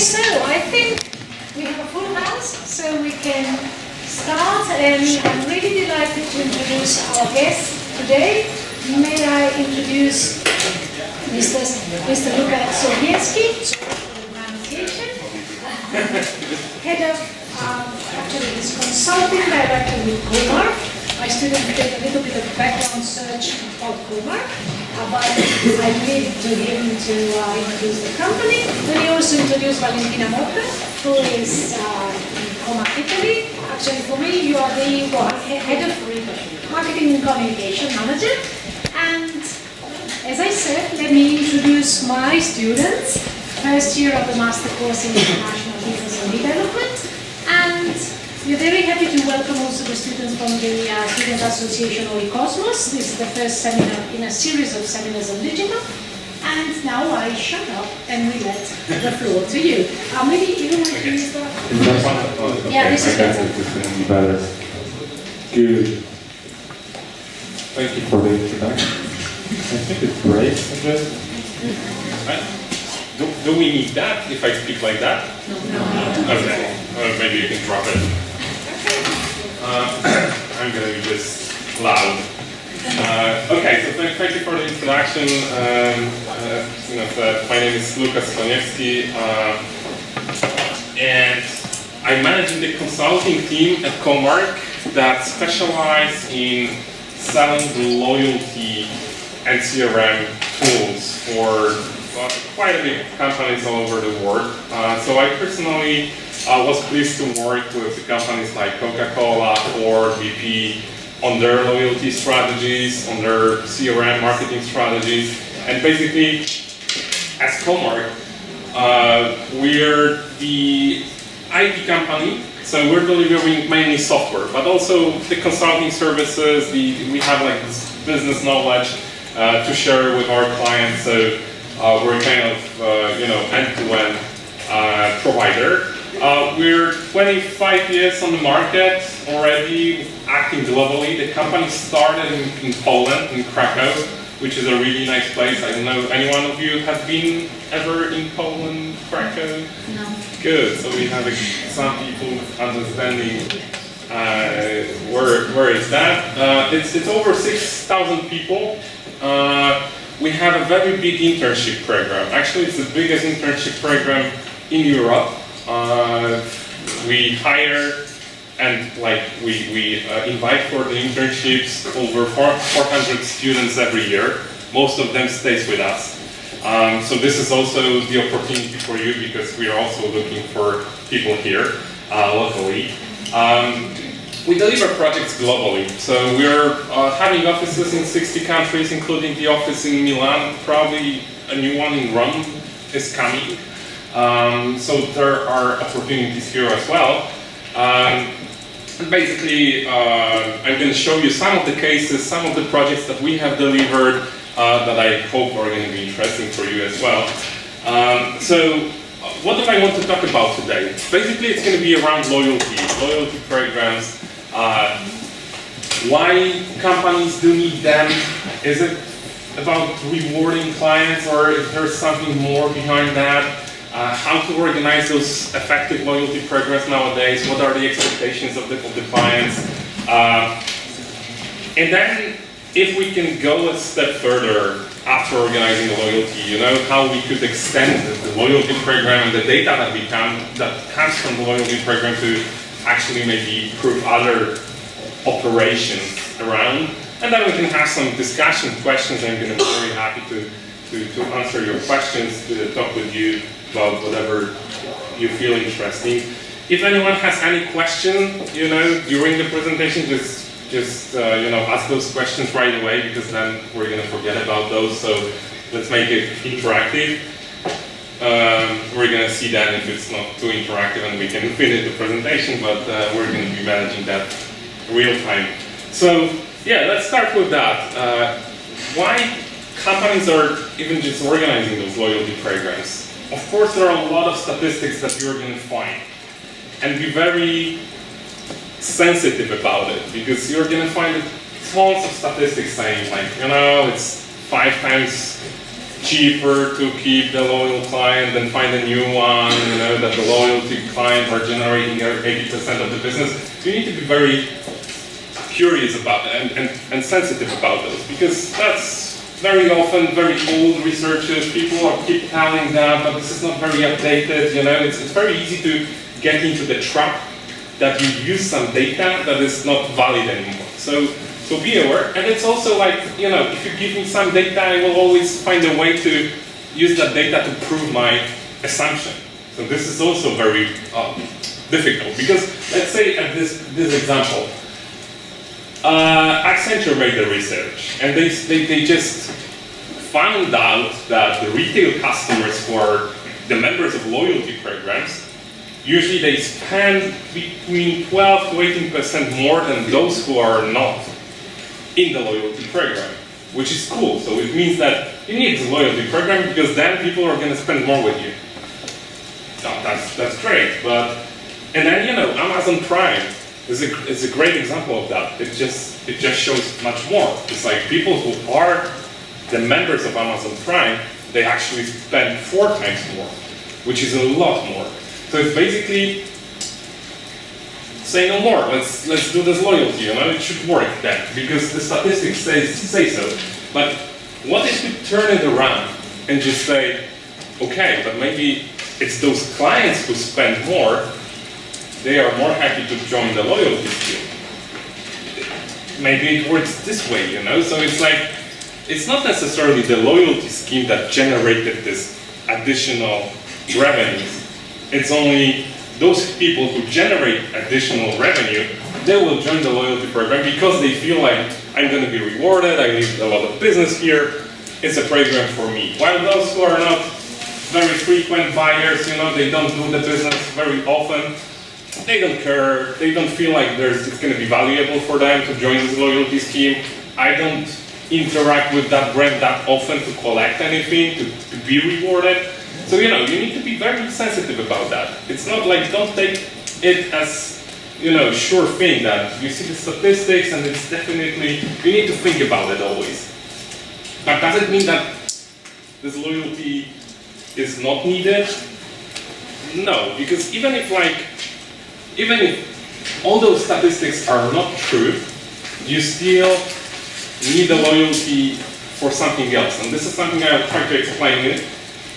so I think we have a full house, so we can start, and I'm really delighted to introduce our guest today. May I introduce Mr. Lukasz Sloniewski, head of, actually he's consulting director with Comarch. My student did a little bit of background search about Comarch, but I leave to him to introduce the company. Then he also introduced Valentina Motta, who is in Comarch, Italy. Actually, for me, you are the head of marketing and communication manager. And as I said, let me introduce my students. First year of the master course in international business and development. And we're very happy to welcome also the students from the Student Association Oikosmos. This is the first seminar in a series of seminars on digital. And now I shut up and we let the floor to you. Maybe you want to use the... Yeah, this is better. Good. Thank you for the introduction. I think it's great. Do we need that if I speak like that? No. Okay. Maybe you can drop it. I'm going to be just loud. Okay, so thank you for the introduction. My name is Lukasz Sloniewski, and I'm managing the consulting team at Comarch that specializes in selling the loyalty and CRM tools for quite a big companies all over the world. So I personally was pleased to work with companies like Coca-Cola, Ford, BP on their loyalty strategies, on their CRM marketing strategies. And basically, as Comarch, we're the IT company, so we're delivering mainly software, but also the consulting services, we have like this business knowledge to share with our clients. So we're kind of, end-to-end provider. We're 25 years on the market already, acting globally. The company started in Poland, in Krakow, which is a really nice place. I don't know, any one of you have been ever in Poland, Krakow? No. Good, so we have some people understanding where is that. It's over 6,000 people. We have a very big internship program. Actually, it's the biggest internship program in Europe. We hire and we invite for the internships over 400 students every year. Most of them stays with us. So this is also the opportunity for you because we are also looking for people here locally. We deliver projects globally, so we're having offices in 60 countries, including the office in Milan. Probably a new one in Rome is coming. So there are opportunities here as well. Basically, I'm going to show you some of the cases, some of the projects that we have delivered that I hope are going to be interesting for you as well. So what do I want to talk about today? Basically, it's going to be around loyalty programs, why companies do need them. Is it about rewarding clients, or is there something more behind that? How to organize those effective loyalty programs nowadays? What are the expectations of the clients? And then, if we can go a step further after organizing the loyalty, how we could extend the loyalty program and the data that comes from the loyalty program to actually maybe improve other operations around. And then we can have some discussion questions. I'm going to be very happy to answer your questions, to talk with you about whatever you feel interesting. If anyone has any question, during the presentation, just ask those questions right away, because then we're going to forget about those. So let's make it interactive. We're going to see that if it's not too interactive and we can finish the presentation, but we're going to be managing that real time. So yeah, let's start with that. Why companies are even just organizing those loyalty programs? Of course, there are a lot of statistics that you're going to find, and be very sensitive about it, because you're going to find tons of statistics saying, like, it's 5 times cheaper to keep the loyal client than find a new one, you know, that the loyalty clients are generating 80% of the business. So you need to be very curious about and sensitive about those, because that's very often very old researches. People keep telling that, but this is not very updated, you know. It's very easy to get into the trap that you use some data that is not valid anymore. So be aware. And it's also like, you know, if you give me some data, I will always find a way to use that data to prove my assumption. So this is also very difficult, because let's say at this example, Accenture made the research, and they just found out that the retail customers who are the members of loyalty programs, usually they spend between 12 to 18% more than those who are not in the loyalty program, which is cool. So it means that you need the loyalty program, because then people are going to spend more with you. Oh, that's great, but and then, you know, Amazon Prime is a great example of that. It just shows much more. It's like people who are the members of Amazon Prime, they actually spend 4 times more, which is a lot more. So it's basically say no more. Let's do this loyalty. You know, it should work then, because the statistics say so. But what if we turn it around and just say, okay, but maybe it's those clients who spend more, they are more happy to join the loyalty scheme. Maybe it works this way, you know? So it's like, it's not necessarily the loyalty scheme that generated this additional revenues. It's only those people who generate additional revenue, they will join the loyalty program because they feel like, I'm going to be rewarded, I need a lot of business here, it's a program for me. While those who are not very frequent buyers, you know, they don't do the business very often, they don't care, they don't feel like it's going to be valuable for them to join this loyalty scheme. I don't interact with that brand that often to collect anything, to be rewarded. So, you know, you need to be very sensitive about that. It's not like, don't take it as, you know, sure thing that you see the statistics and it's definitely, you need to think about it always. But does it mean that this loyalty is not needed? No, because even if all those statistics are not true, you still need the loyalty for something else. And this is something I'll try to explain it.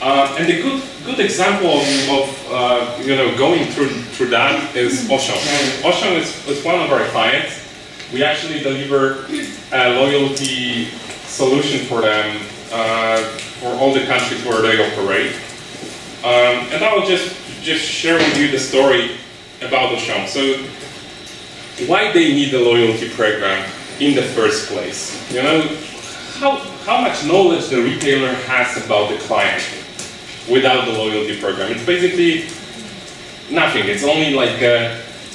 And a good example of you know, going through that is Auchan. Auchan is one of our clients. We actually deliver a loyalty solution for them for all the countries where they operate. And I will just share with you the story about Auchan. So why they need a loyalty program in the first place? You know, how much knowledge the retailer has about the client without the loyalty program. It's basically nothing. It's only like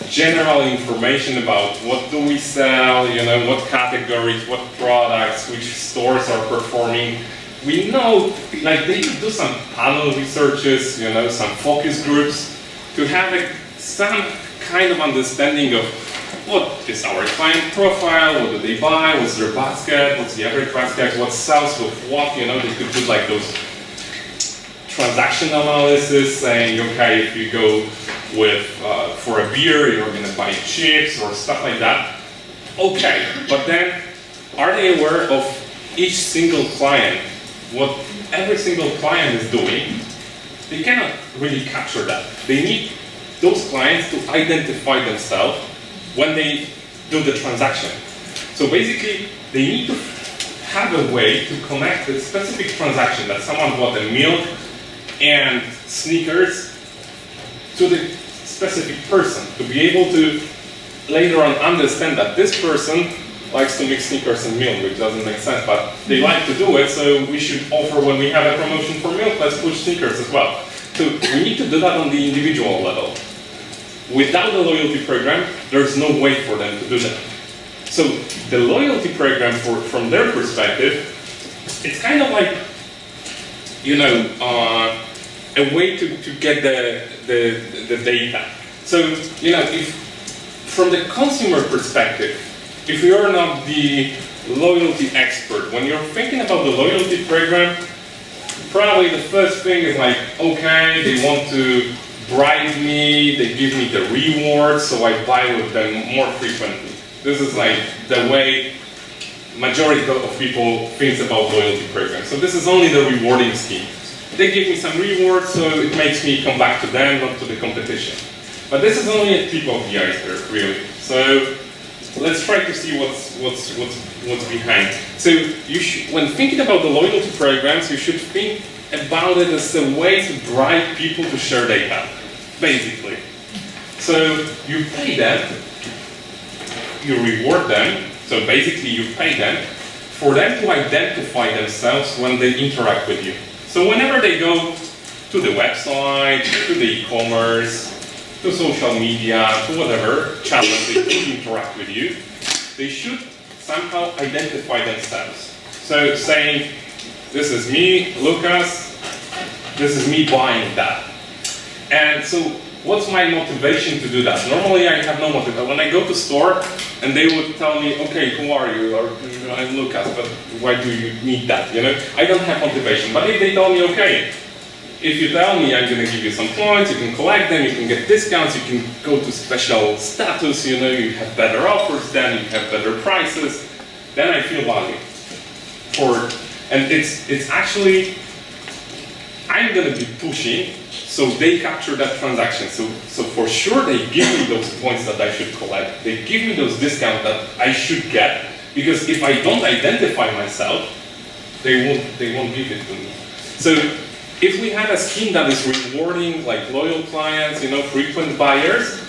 general information about what do we sell, you know, what categories, what products, which stores are performing. We know, like, they could do some panel researches, you know, some focus groups to have some kind of understanding of what is our client profile, what do they buy, what's their basket, what's the average basket, what sells with what, you know. They could do like those transaction analysis, saying, okay, if you go with for a beer, you're going to buy chips or stuff like that. Okay, but then are they aware of each single client, what every single client is doing? They cannot really capture that. They need those clients to identify themselves when they do the transaction. So basically, they need to have a way to connect the specific transaction that someone bought a milk and sneakers to the specific person, to be able to later on understand that this person likes to mix sneakers and milk, which doesn't make sense, but they like to do it, so we should offer, when we have a promotion for milk, let's push sneakers as well. So we need to do that on the individual level. Without the loyalty program, there's no way for them to do that. So the loyalty program, from their perspective, it's kind of like, you know, a way to get the data. So, you know, if from the consumer perspective, if you are not the loyalty expert, when you're thinking about the loyalty program, probably the first thing is like, okay, they want to bribe me, they give me the rewards, so I buy with them more frequently. This is like the way majority of people thinks about loyalty programs. So this is only the rewarding scheme. They give me some rewards, so it makes me come back to them, not to the competition. But this is only a tip of the iceberg, really. So let's try to see what's behind. So when thinking about the loyalty programs, you should think about it as a way to bribe people to share data, basically. So you pay them, you reward them, so basically you pay them for them to identify themselves when they interact with you. So whenever they go to the website, to the e-commerce, to social media, to whatever channel they could interact with you, they should somehow identify themselves. So saying, this is me, Lukasz, this is me buying that. And so what's my motivation to do that? Normally I have no motivation. When I go to store and they would tell me, okay, who are you? Or I'm Lukasz, but why do you need that? You know, I don't have motivation. But if they tell me, okay, if you tell me I'm going to give you some points, you can collect them, you can get discounts, you can go to special status, you know, you have better offers then, you have better prices, then I feel value. And it's actually, I'm going to be pushing, so they capture that transaction. So for sure they give me those points that I should collect, they give me those discounts that I should get, because if I don't identify myself, they won't give it to me. So if we have a scheme that is rewarding like loyal clients, you know, frequent buyers,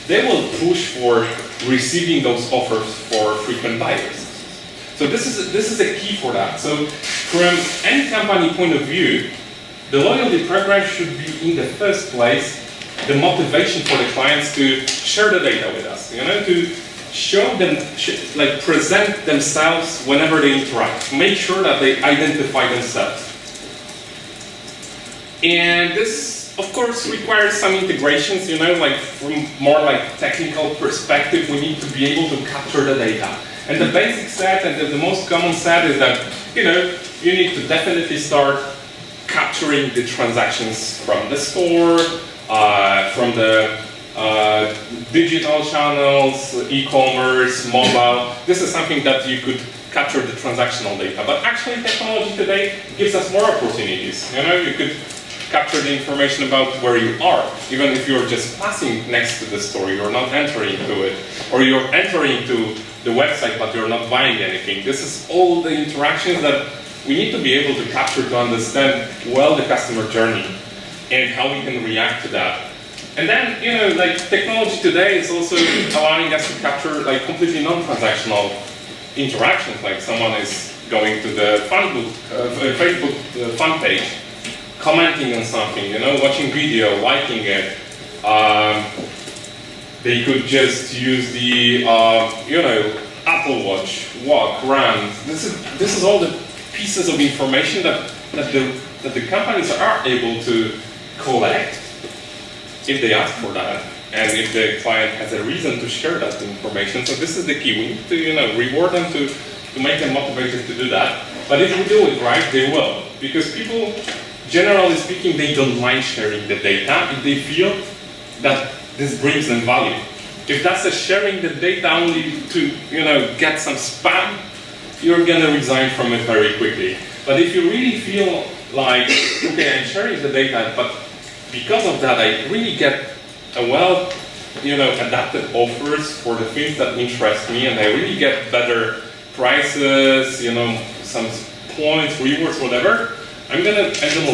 they will push for receiving those offers for frequent buyers. So this is a key for that. So from any company point of view, the loyalty program should be in the first place the motivation for the clients to share the data with us, you know, to show them, like present themselves whenever they interact, make sure that they identify themselves. And this, of course, requires some integrations, you know, like from more like technical perspective, we need to be able to capture the data. And the basic set and the most common set is that, you know, you need to definitely start capturing the transactions from the store, from the digital channels, e-commerce, mobile. This is something that you could capture the transactional data. But actually technology today gives us more opportunities. You know, you could capture the information about where you are, even if you're just passing next to the store, you're not entering to it, or you're entering to the website but you're not buying anything. This is all the interactions that we need to be able to capture to understand well the customer journey and how we can react to that. And then, you know, like technology today is also allowing us to capture like completely non-transactional interactions, like someone is going to the Facebook fan page, commenting on something, you know, watching video, liking it. They could just use the, you know, Apple Watch, walk, run. This is all the pieces of information that the companies are able to collect if they ask for that, and if the client has a reason to share that information. So this is the key. We need to, you know, reward them to make them motivated to do that. But if we do it right, they will, because people, generally speaking, they don't mind sharing the data if they feel that this brings them value. If that's a sharing the data only to, you know, get some spam, you're gonna resign from it very quickly. But if you really feel like, okay, I'm sharing the data, but because of that, I really get a well, you know, adapted offers for the things that interest me, and I really get better prices, you know, some points, rewards, whatever. I'm gonna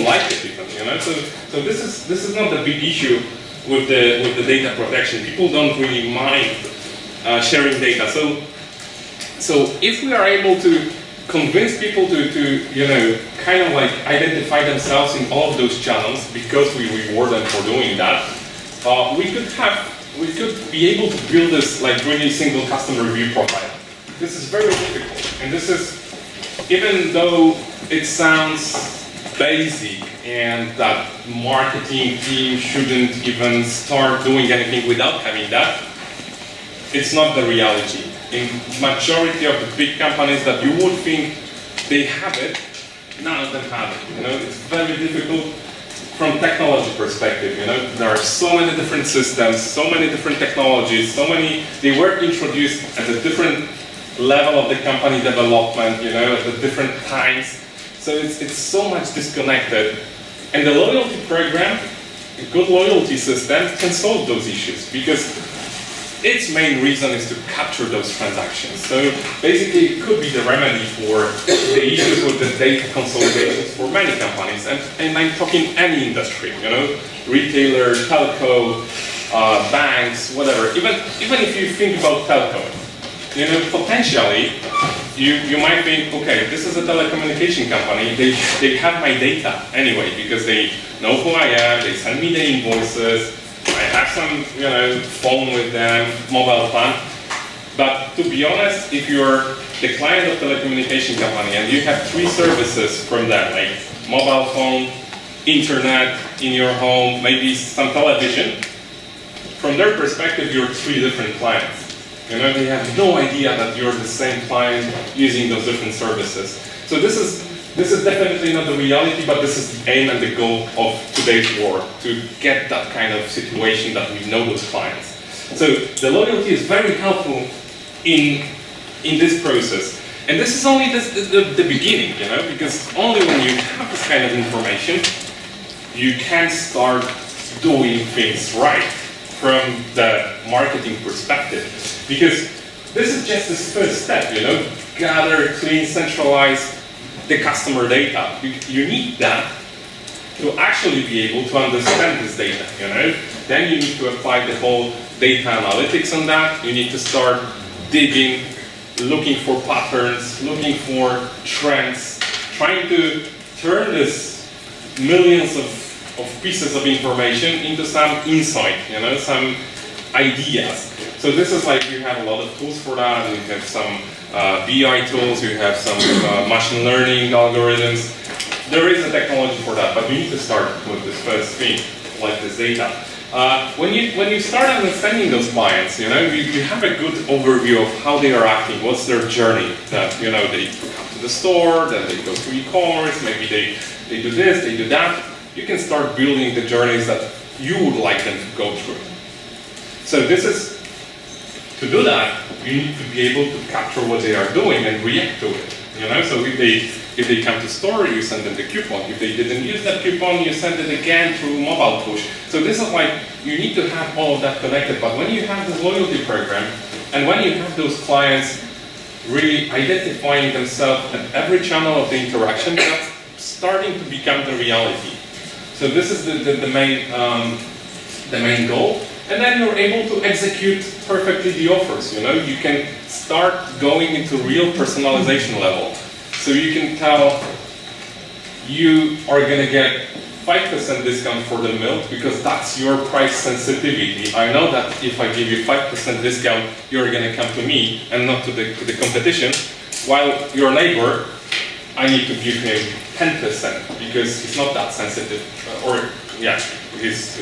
like it even, you know. So this is not the big issue with the data protection. People don't really mind sharing data. So if we are able to convince people to you know, kind of like identify themselves in all of those channels because we reward them for doing that, we could be able to build this like really single customer review profile. This is very difficult, and this is, even though it sounds basic and that marketing team shouldn't even start doing anything without having that, it's not the reality. In majority of the big companies that you would think they have it, None of them have it. You know, it's very difficult from technology perspective. You know, there are so many different systems, so many different technologies, they were introduced at a different level of the company development, you know, at the different times. So it's so much disconnected. And the loyalty program, a good loyalty system, can solve those issues because its main reason is to capture those transactions. So basically, it could be the remedy for the issues with the data consolidations for many companies. And I'm talking any industry, you know, retailer, telco, banks, whatever. Even if you think about telco, you know, potentially, you might think, okay, this is a telecommunication company, they have my data anyway, because they know who I am, they send me the invoices, I have some, you know, phone with them, mobile plan. But to be honest, if you're the client of telecommunication company and you have 3 services from them, like mobile phone, internet in your home, maybe some television, from their perspective, you're 3 different clients. You know, they have no idea that you're the same client using those different services. So this is definitely not the reality, but this is the aim and the goal of today's world, to get that kind of situation that we know those clients. So the loyalty is very helpful in this process. And this is only the beginning, you know, because only when you have this kind of information, you can start doing things right from the marketing perspective. Because this is just the first step, you know, gather, clean, centralize the customer data. You need that to actually be able to understand this data, you know. Then you need to apply the whole data analytics on that. You need to start digging, looking for patterns, looking for trends, trying to turn this millions of pieces of information into some insight, you know, some ideas. So this is like, you have a lot of tools for that. You have some BI tools, you have some machine learning algorithms. There is a technology for that, but you need to start with this first thing, like this data. When you start understanding those clients, you know, you have a good overview of how they are acting, what's their journey. That, you know, they come to the store, then they go to e-commerce, maybe they do this, they do that. You can start building the journeys that you would like them to go through. So to do that, you need to be able to capture what they are doing and react to it. You know, so if they come to store, you send them the coupon. If they didn't use that coupon, you send it again through mobile push. So this is like, you need to have all of that connected. But when you have this loyalty program, and when you have those clients really identifying themselves at every channel of the interaction, that's starting to become the reality. So this is the main goal. And then you're able to execute perfectly the offers, you know. You can start going into real personalization level. So you can tell you are going to get 5% discount for the milk because that's your price sensitivity. I know that if I give you 5% discount, you're going to come to me and not to the competition. While your neighbor, I need to give him 10% because he's not that sensitive, he's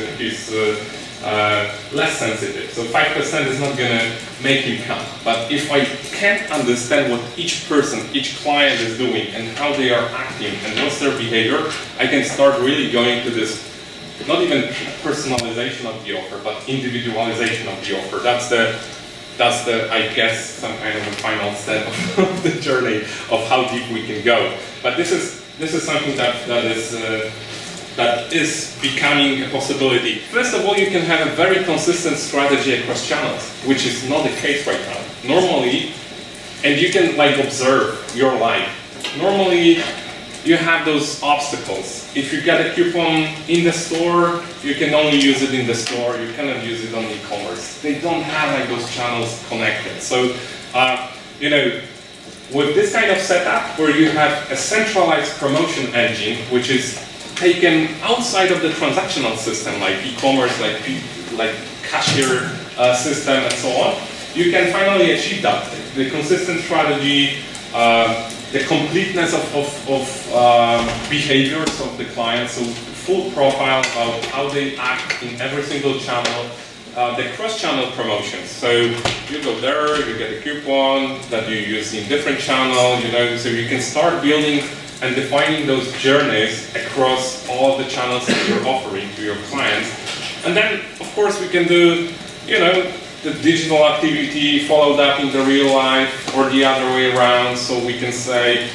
less sensitive. So 5% is not going to make him come. But if I can't understand what each person, each client is doing and how they are acting and what's their behavior, I can start really going to this, not even personalization of the offer, but individualization of the offer. That's the, I guess, some kind of a final step of the journey of how deep we can go. But this is something that is becoming a possibility. First of all, you can have a very consistent strategy across channels, which is not the case right now. Normally, and you can like observe your life. Normally, you have those obstacles. If you get a coupon in the store, you can only use it in the store. You cannot use it on e-commerce. They don't have like those channels connected. So, you know, with this kind of setup, where you have a centralized promotion engine, which is taken outside of the transactional system, like e-commerce, like cashier system, and so on, you can finally achieve that. The consistent strategy, the completeness of behaviors of the clients, so full profile of how they act in every single channel. The cross-channel promotions. So you go there, you get a coupon that you use in different channel, you know, so you can start building and defining those journeys across all the channels that you're offering to your clients. And then, of course, we can do, the digital activity, follow that in the real life, or the other way around. So we can say,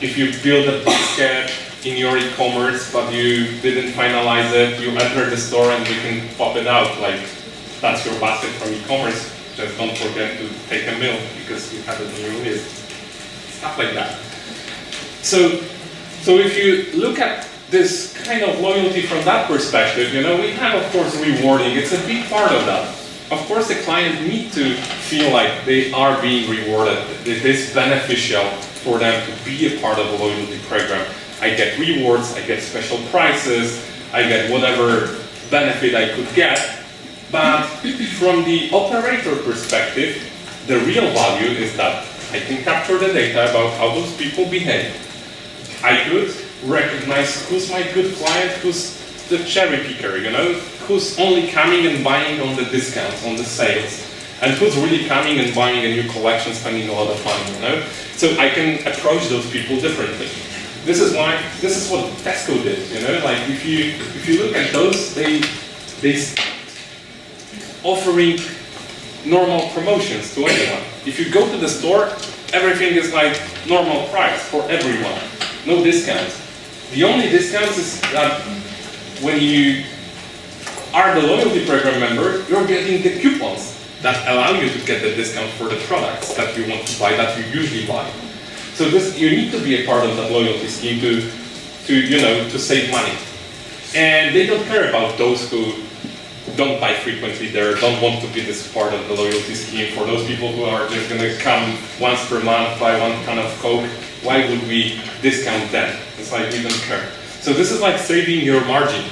if you build a basket in your e-commerce, but you didn't finalize it, you enter the store and we can pop it out, like, that's your basket from e-commerce. Just don't forget to take a meal because you have it on your list. Stuff like that. So if you look at this kind of loyalty from that perspective, we have, of course, rewarding. It's a big part of that. Of course, the client needs to feel like they are being rewarded. It is beneficial for them to be a part of a loyalty program. I get rewards, I get special prices, I get whatever benefit I could get. But from the operator perspective, the real value is that I can capture the data about how those people behave. I could recognize who's my good client, who's the cherry picker, who's only coming and buying on the discounts, on the sales, and who's really coming and buying a new collection, spending a lot of money, So I can approach those people differently. This is what Tesco did, like if you look at those, they offering normal promotions to anyone. If you go to the store, everything is like normal price for everyone, no discounts. The only discounts is that when you are the loyalty program member, you're getting the coupons that allow you to get the discount for the products that you want to buy, that you usually buy. So you need to be a part of that loyalty scheme to save money. And they don't care about those who don't buy frequently there, don't want to be this part of the loyalty scheme. For those people who are just going to come once per month, buy one can of Coke, why would we discount them? It's like we don't care. So this is like saving your margin,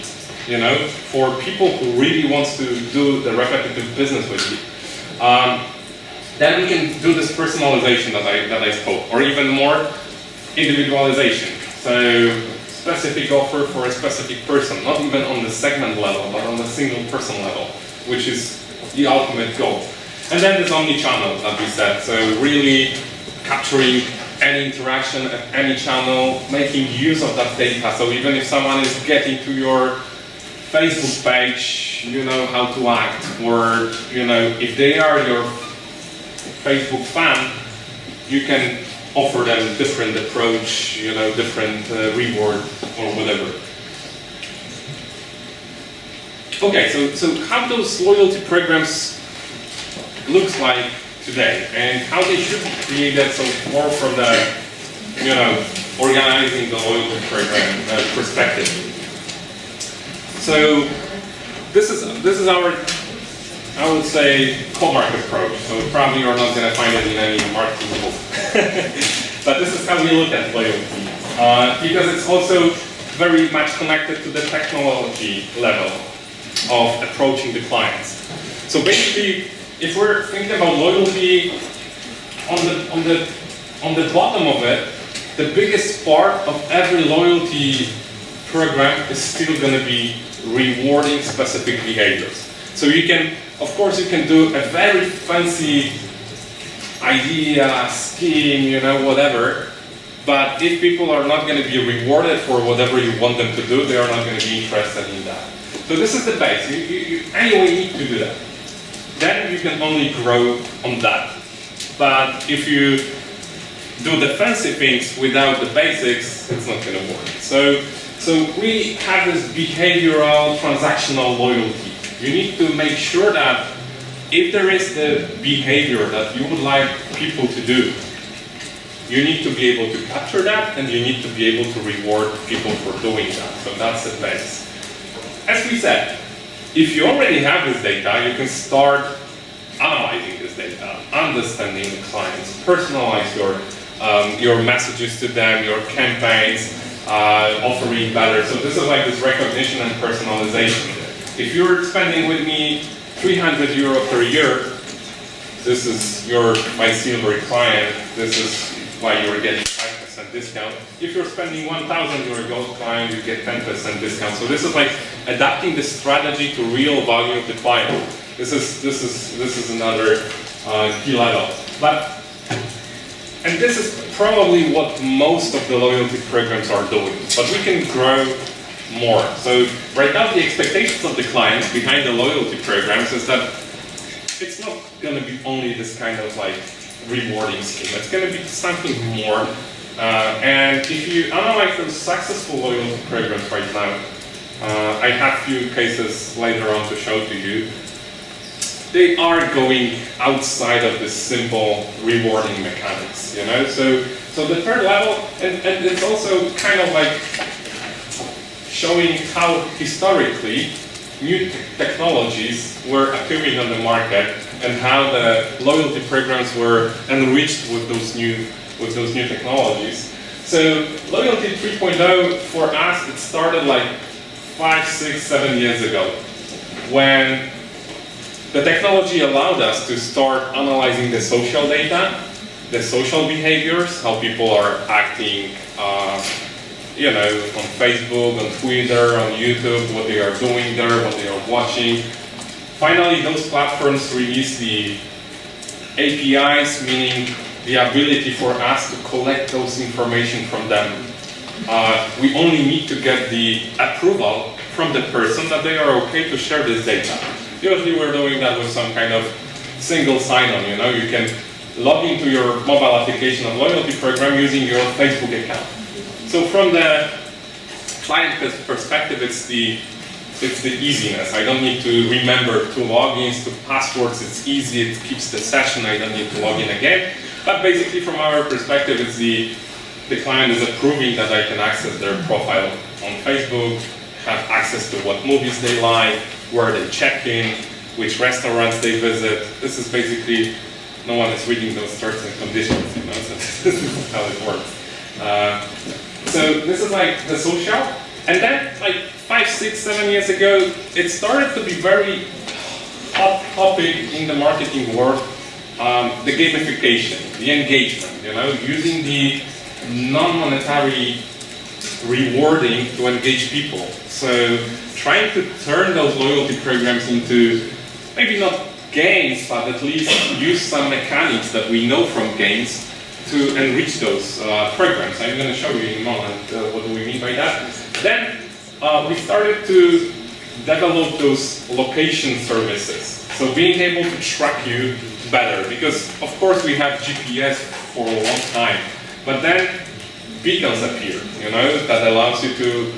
for people who really want to do the repetitive business with you. Then we can do this personalization that I spoke, or even more individualization. So specific offer for a specific person, not even on the segment level, but on the single person level, which is the ultimate goal. And then there's omni-channel that we said, so really capturing any interaction at any channel, making use of that data. So even if someone is getting to your Facebook page, you know how to act, or if they are your Facebook fan, you can offer them a different approach, different reward or whatever. Okay, so how those loyalty programs looks like today, and how they should be created, so more from the, organizing the loyalty program perspective. So this is our, I would say, Comarch approach. So probably you're not going to find it in any marketing book. But this is how we look at loyalty. Because it's also very much connected to the technology level of approaching the clients. So basically, if we're thinking about loyalty, on the bottom of it, the biggest part of every loyalty program is still going to be rewarding specific behaviors. So you can, of course, you can do a very fancy idea, scheme, whatever, but if people are not going to be rewarded for whatever you want them to do, they are not going to be interested in that. So this is the base. You anyway need to do that. Then you can only grow on that. But if you do the fancy things without the basics, it's not going to work. So we have this behavioral transactional loyalty. You need to make sure that if there is the behavior that you would like people to do, you need to be able to capture that, and you need to be able to reward people for doing that. So that's the base. As we said, if you already have this data, you can start analyzing this data, understanding the clients, personalize your messages to them, your campaigns, offering better. So this is like this recognition and personalization. If you're spending with me 300 euro per year, this is my silver client, this is why you're getting 5% discount. If you're spending 1,000 euro gold client, you get 10% discount. So this is like adapting the strategy to real value of the client. This is another key level. But And this is probably what most of the loyalty programs are doing, but we can grow more. So right now the expectations of the clients behind the loyalty programs is that it's not going to be only this kind of like rewarding scheme. It's going to be something more. And if you analyze those successful loyalty programs right now, I have a few cases later on to show to you. They are going outside of this simple rewarding mechanics, you know. So the third level, and it's also kind of like showing how historically new technologies were appearing on the market and how the loyalty programs were enriched with those new technologies. So loyalty 3.0 for us, it started like 5, 6, 7 years ago, when the technology allowed us to start analyzing the social data, the social behaviors, how people are acting, you know, on Facebook, on Twitter, on YouTube, what they are doing there, what they are watching. Finally, those platforms released the APIs, meaning the ability for us to collect those information from them. We only need to get the approval from the person that they are okay to share this data. Usually we're doing that with some kind of single sign-on, you know. You can log into your mobile application of loyalty program using your Facebook account. So from the client perspective, it's the easiness. I don't need to remember 2 logins, 2 passwords. It's easy, it keeps the session, I don't need to log in again. But basically from our perspective, it's the client is approving that I can access their profile on Facebook, have access to what movies they like, where they check in, which restaurants they visit. This is basically, no one is reading those terms and conditions, you know, so this is how it works. So this is like the social, and then like 5, 6, 7 years ago, it started to be very hot topic in the marketing world, the gamification, the engagement, you know, using the non-monetary rewarding to engage people. So trying to turn those loyalty programs into maybe not games, but at least use some mechanics that we know from games to enrich those programs. I'm going to show you in a moment what do we mean by that. Then we started to develop those location services. So being able to track you better, because of course we have GPS for a long time, but then beacons appear, you know, that allows you to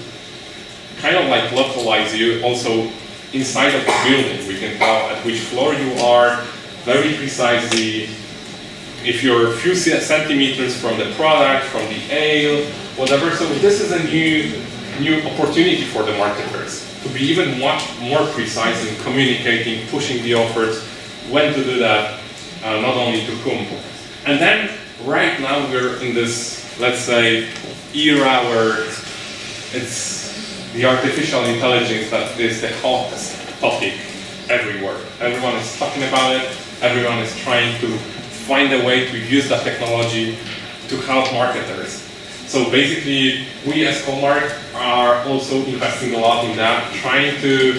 kind of like localize you also inside of the building. We can tell at which floor you are very precisely, if you're a few centimeters from the product, from the aisle, whatever. So this is a new opportunity for the marketers to be even much more precise in communicating, pushing the offers, when to do that, not only to whom. And then right now we're in this, let's say, era where it's the artificial intelligence that is the hottest topic everywhere. Everyone is talking about it. Everyone is trying to find a way to use that technology to help marketers. So basically, we as Comarch are also investing a lot in that, trying to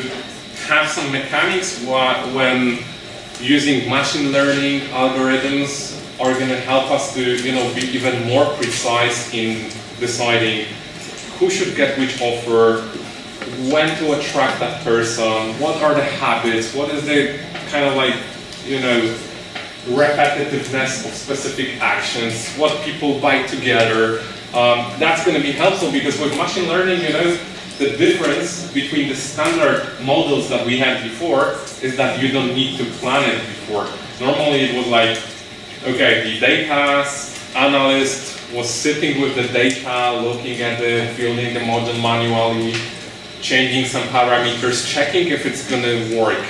have some mechanics when using machine learning algorithms are going to help us to, you know, be even more precise in deciding who should get which offer, when to attract that person, what are the habits, what is the kind of like, you know, repetitiveness of specific actions, what people buy together. That's going to be helpful because with machine learning, you know, the difference between the standard models that we had before is that you don't need to plan it before. Normally it was like, okay, the data analyst was sitting with the data, looking at it, building the model manually, changing some parameters, checking if it's going to work.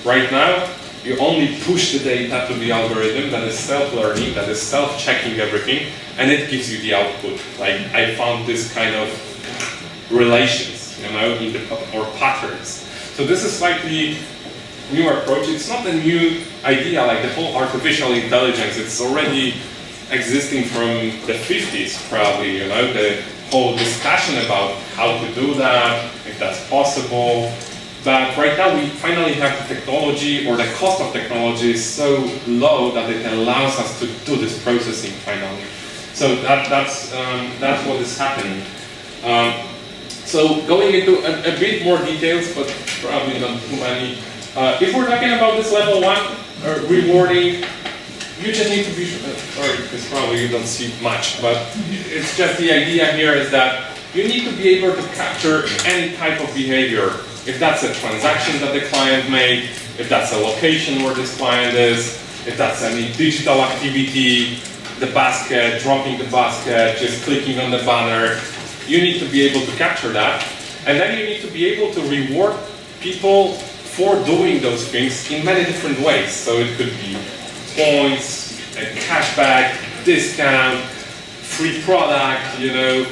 Right now, you only push the data to the algorithm that is self-learning, that is self-checking everything, and it gives you the output. Like, I found this kind of relations, you know, in the, or patterns. So this is slightly new approach. It's not a new idea, like the whole artificial intelligence. It's already existing from the 50s, probably, you know, the whole discussion about how to do that, if that's possible. But right now we finally have the technology, or the cost of technology is so low that it allows us to do this processing finally. So that's what is happening. So going into a bit more details, but probably not too many. If we're talking about this level 1, rewarding, you just need to be, sorry, because probably you don't see much, but it's just the idea here is that you need to be able to capture any type of behavior. If that's a transaction that the client made, if that's a location where this client is, if that's any digital activity, the basket, dropping the basket, just clicking on the banner, you need to be able to capture that. And then you need to be able to reward people for doing those things in many different ways. So it could be points, a cashback, discount, free product, you know.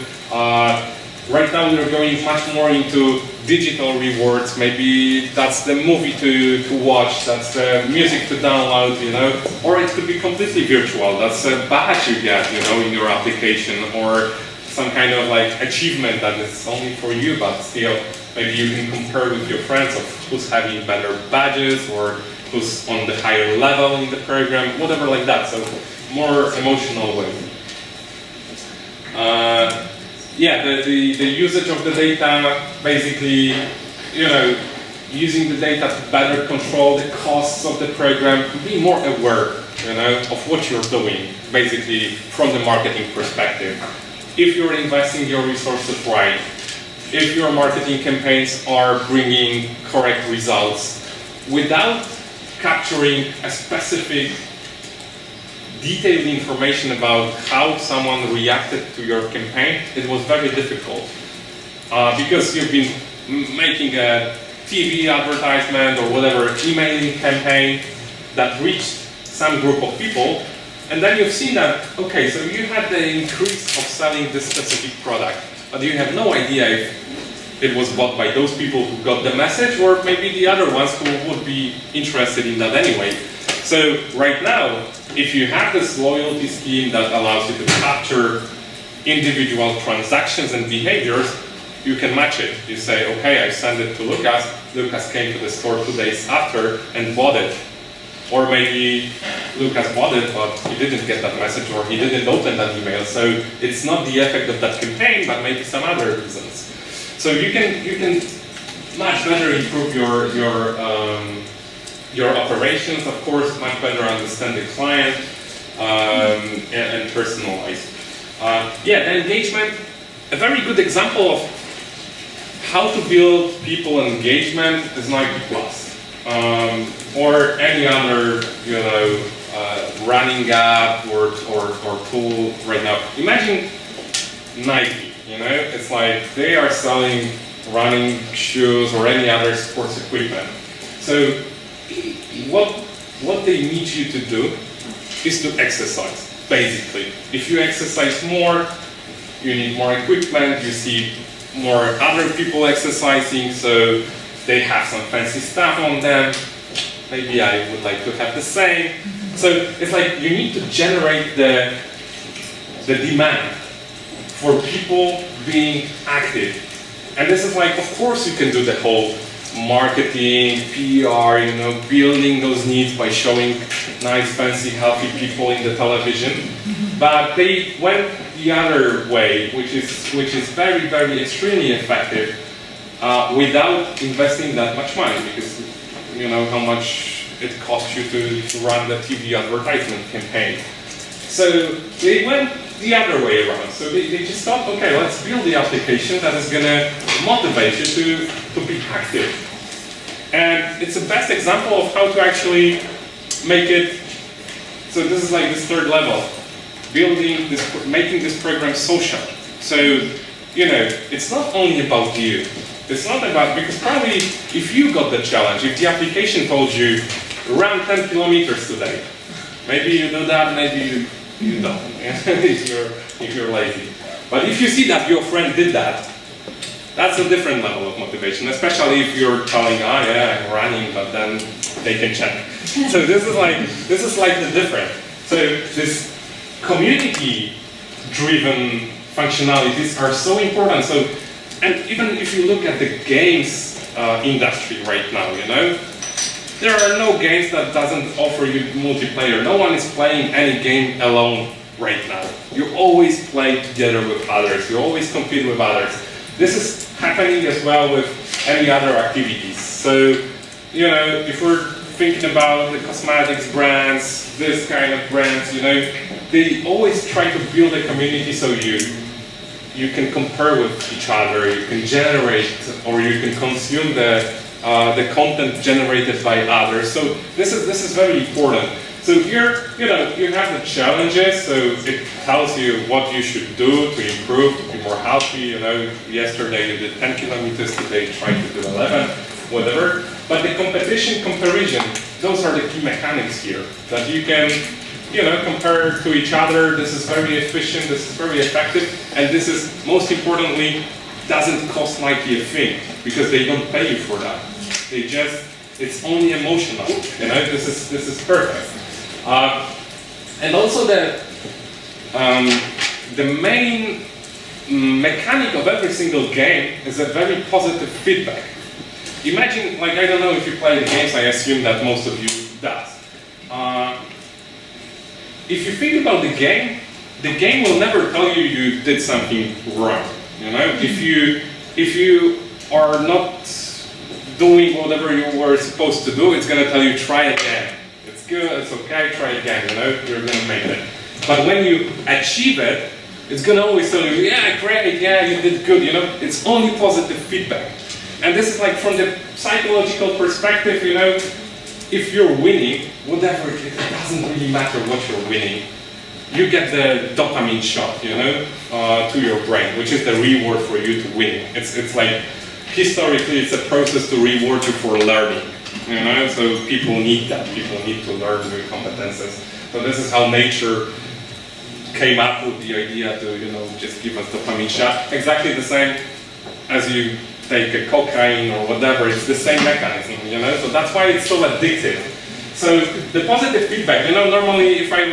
Right now we're going much more into digital rewards. Maybe that's the movie to watch, that's the music to download, you know. Or it could be completely virtual. That's a badge you get, you know, in your application, or some kind of like achievement that is only for you, but still maybe you can compare with your friends of who's having better badges or who's on the higher level in the program, whatever like that. So more emotional way. Yeah, the usage of the data, basically, you know, using the data to better control the costs of the program, to be more aware, you know, of what you're doing, basically from the marketing perspective. If you're investing your resources right, if your marketing campaigns are bringing correct results, without capturing a specific detailed information about how someone reacted to your campaign, it was very difficult. Because you've been making a TV advertisement or whatever emailing campaign that reached some group of people, and then you've seen that, okay, so you had the increase of selling this specific product, but you have no idea if it was bought by those people who got the message, or maybe the other ones who would be interested in that anyway. So right now, if you have this loyalty scheme that allows you to capture individual transactions and behaviors, you can match it. You say, okay, I sent it to Lukasz. Lukasz came to the store 2 days after and bought it. Or maybe Lukasz bought it, but he didn't get that message, or he didn't open that email. So it's not the effect of that campaign, but maybe some other reasons. So you can much better improve your operations, of course, much better understand the client, and personalize. Yeah, the engagement, a very good example of how to build people engagement is Nike Plus, or any other, you know, running app or tool right now. Imagine Nike, you know, it's like they are selling running shoes or any other sports equipment. So what they need you to do is to exercise, basically. If you exercise more, you need more equipment, you see more other people exercising, so they have some fancy stuff on them. Maybe I would like to have the same. So it's like you need to generate the demand for people being active. And this is like, of course you can do the whole marketing, PR, you know, building those needs by showing nice, fancy, healthy people in the television. But they went the other way, which is very, very extremely effective, without investing that much money, because you know how much it costs you to run the TV advertisement campaign. So they went the other way around. So they just thought, okay, let's build the application that is going to motivate you to be active. And it's the best example of how to actually make it. So this is like this third level, building this, making this program social. So, you know, it's not only about you. It's not about, because probably if you got the challenge, if the application told you, run 10 kilometers today, maybe you do that, maybe you don't, if you're lazy. But if you see that your friend did that, that's a different level of motivation, especially if you're telling, oh yeah, I'm running, but then they can check. So this is like the difference. So this community-driven functionalities are so important. So, and even if you look at the games industry right now, you know? There are no games that doesn't offer you multiplayer. No one is playing any game alone right now. You always play together with others. You always compete with others. This is happening as well with any other activities. So, you know, if we're thinking about the cosmetics brands, this kind of brands, you know, they always try to build a community so you can compare with each other, you can generate or you can consume the content generated by others. So this is very important. So here, you know, you have the challenges, so it tells you what you should do to improve, to be more healthy. You know, yesterday you did 10 kilometers, today try to do 11, whatever. But the competition comparison, those are the key mechanics here, that you can, you know, compare to each other. This is very efficient, this is very effective, and this is, most importantly, doesn't cost Nike a thing, because they don't pay you for that. They just, it's only emotional, you know, this is perfect. And also the main mechanic of every single game is a very positive feedback. Imagine, like, I don't know if you play the games, I assume that most of you does. If you think about the game will never tell you you did something wrong. You know, if you are not doing whatever you were supposed to do, it's going to tell you try again. It's good, it's okay, try again. You know, you're going to make it. But when you achieve it, it's going to always tell you, yeah, great, yeah, you did good. You know, it's only positive feedback. And this is like from the psychological perspective, you know, if you're winning, whatever, it doesn't really matter what you're winning. You get the dopamine shot, you know, to your brain, which is the reward for you to win. It's like, historically, it's a process to reward you for learning, you know, so people need that. People need to learn new competences. So this is how nature came up with the idea to, you know, just give us dopamine shot. Exactly the same as you take a cocaine or whatever, it's the same mechanism, you know, so that's why it's so addictive. So the positive feedback, you know, normally if I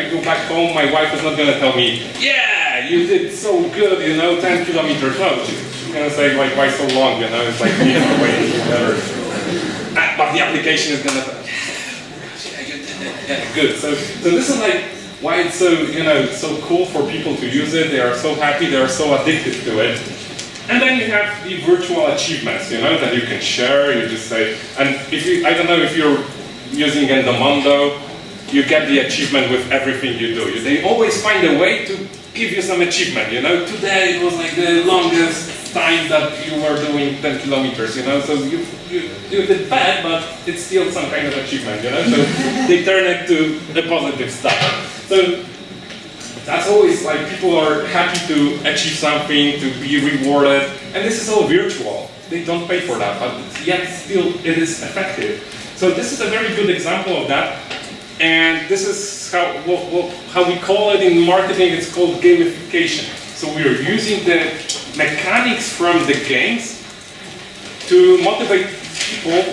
go back home, my wife is not going to tell me, yeah, you did so good, you know, 10 kilometers. No, she's going to say, like, why so long, you know, it's like, yeah, waiting together. But the application is going to say, yeah, you did it, yeah, good. So this is like why it's so, you know, so cool for people to use it. They are so happy, they are so addicted to it. And then you have the virtual achievements, you know, that you can share. You just say, and if you, I don't know if you're using Endomondo, you get the achievement with everything you do. They always find a way to give you some achievement, you know. Today it was like the longest time that you were doing 10 kilometers, you know. So you did bad, but it's still some kind of achievement, you know. So they turn it to the positive stuff. So that's always like people are happy to achieve something, to be rewarded, and this is all virtual. They don't pay for that, but yet still it is effective. So this is a very good example of that, and this is how we call it in marketing. It's called gamification. So we are using the mechanics from the games to motivate people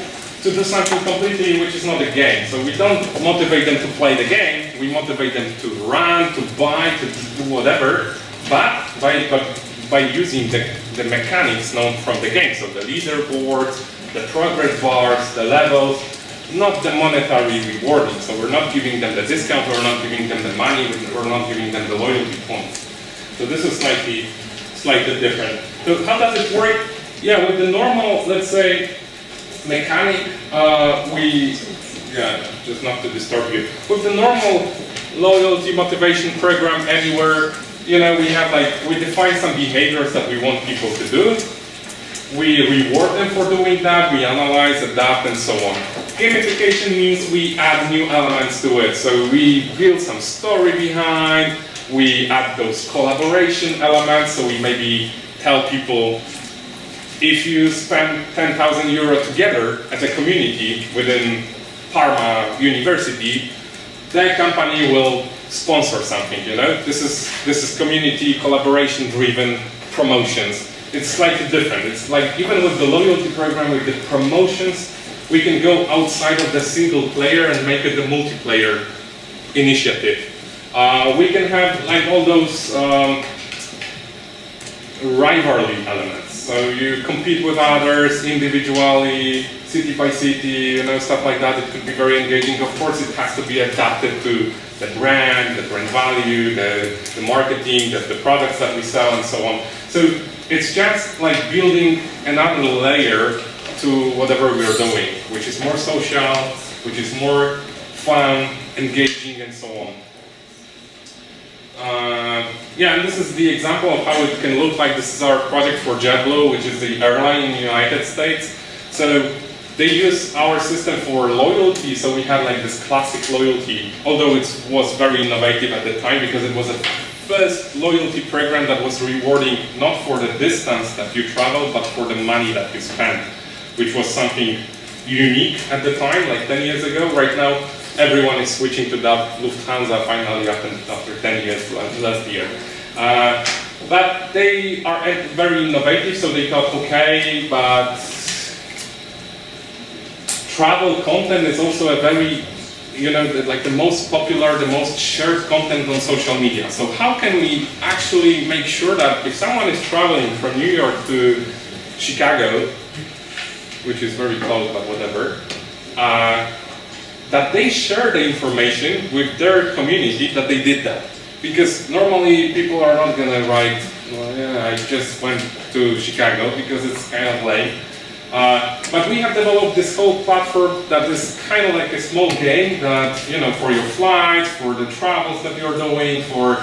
to do something completely which is not a game. So we don't motivate them to play the game, we motivate them to run, to buy, to do whatever, but by using the mechanics known from the game. So the leaderboards, the progress bars, the levels, not the monetary rewarding. So we're not giving them the discount, we're not giving them the money, we're not giving them the loyalty points. So this is slightly different. So how does it work? Yeah, with the normal, let's say, mechanic, just not to disturb you. With the normal loyalty motivation program anywhere, you know, we define some behaviors that we want people to do. We reward them for doing that, we analyze, adapt, and so on. Gamification means we add new elements to it. So we build some story behind, we add those collaboration elements, so we maybe tell people, if you spend 10,000 euro together as a community within Parma University, the company will sponsor something, you know? This is community collaboration driven promotions. It's slightly different. It's like, even with the loyalty program, with the promotions, we can go outside of the single player and make it a multiplayer initiative. We can have like all those rivalry elements. So you compete with others individually, city by city, stuff like that. It could be very engaging. Of course, it has to be adapted to the brand value, the marketing, the products that we sell, and so on. So it's just like building another layer to whatever we're doing, which is more social, which is more fun, engaging, and so on. And this is the example of how it can look like. This is our project for JetBlue, which is the airline in the United States. So they use our system for loyalty, so we had like this classic loyalty, although it was very innovative at the time because it was a first loyalty program that was rewarding not for the distance that you travel, but for the money that you spent, which was something unique at the time, like 10 years ago. Right now, everyone is switching to that. Lufthansa finally after 10 years last year. But they are very innovative, so they thought, okay, but travel content is also a very, like the most popular, the most shared content on social media. So how can we actually make sure that if someone is traveling from New York to Chicago, which is very close, but whatever, that they share the information with their community that they did that. Because normally people are not going to write, well, yeah, I just went to Chicago, because it's kind of lame. But we have developed this whole platform that is kind of like a small game that, for your flights, for the travels that you're doing, for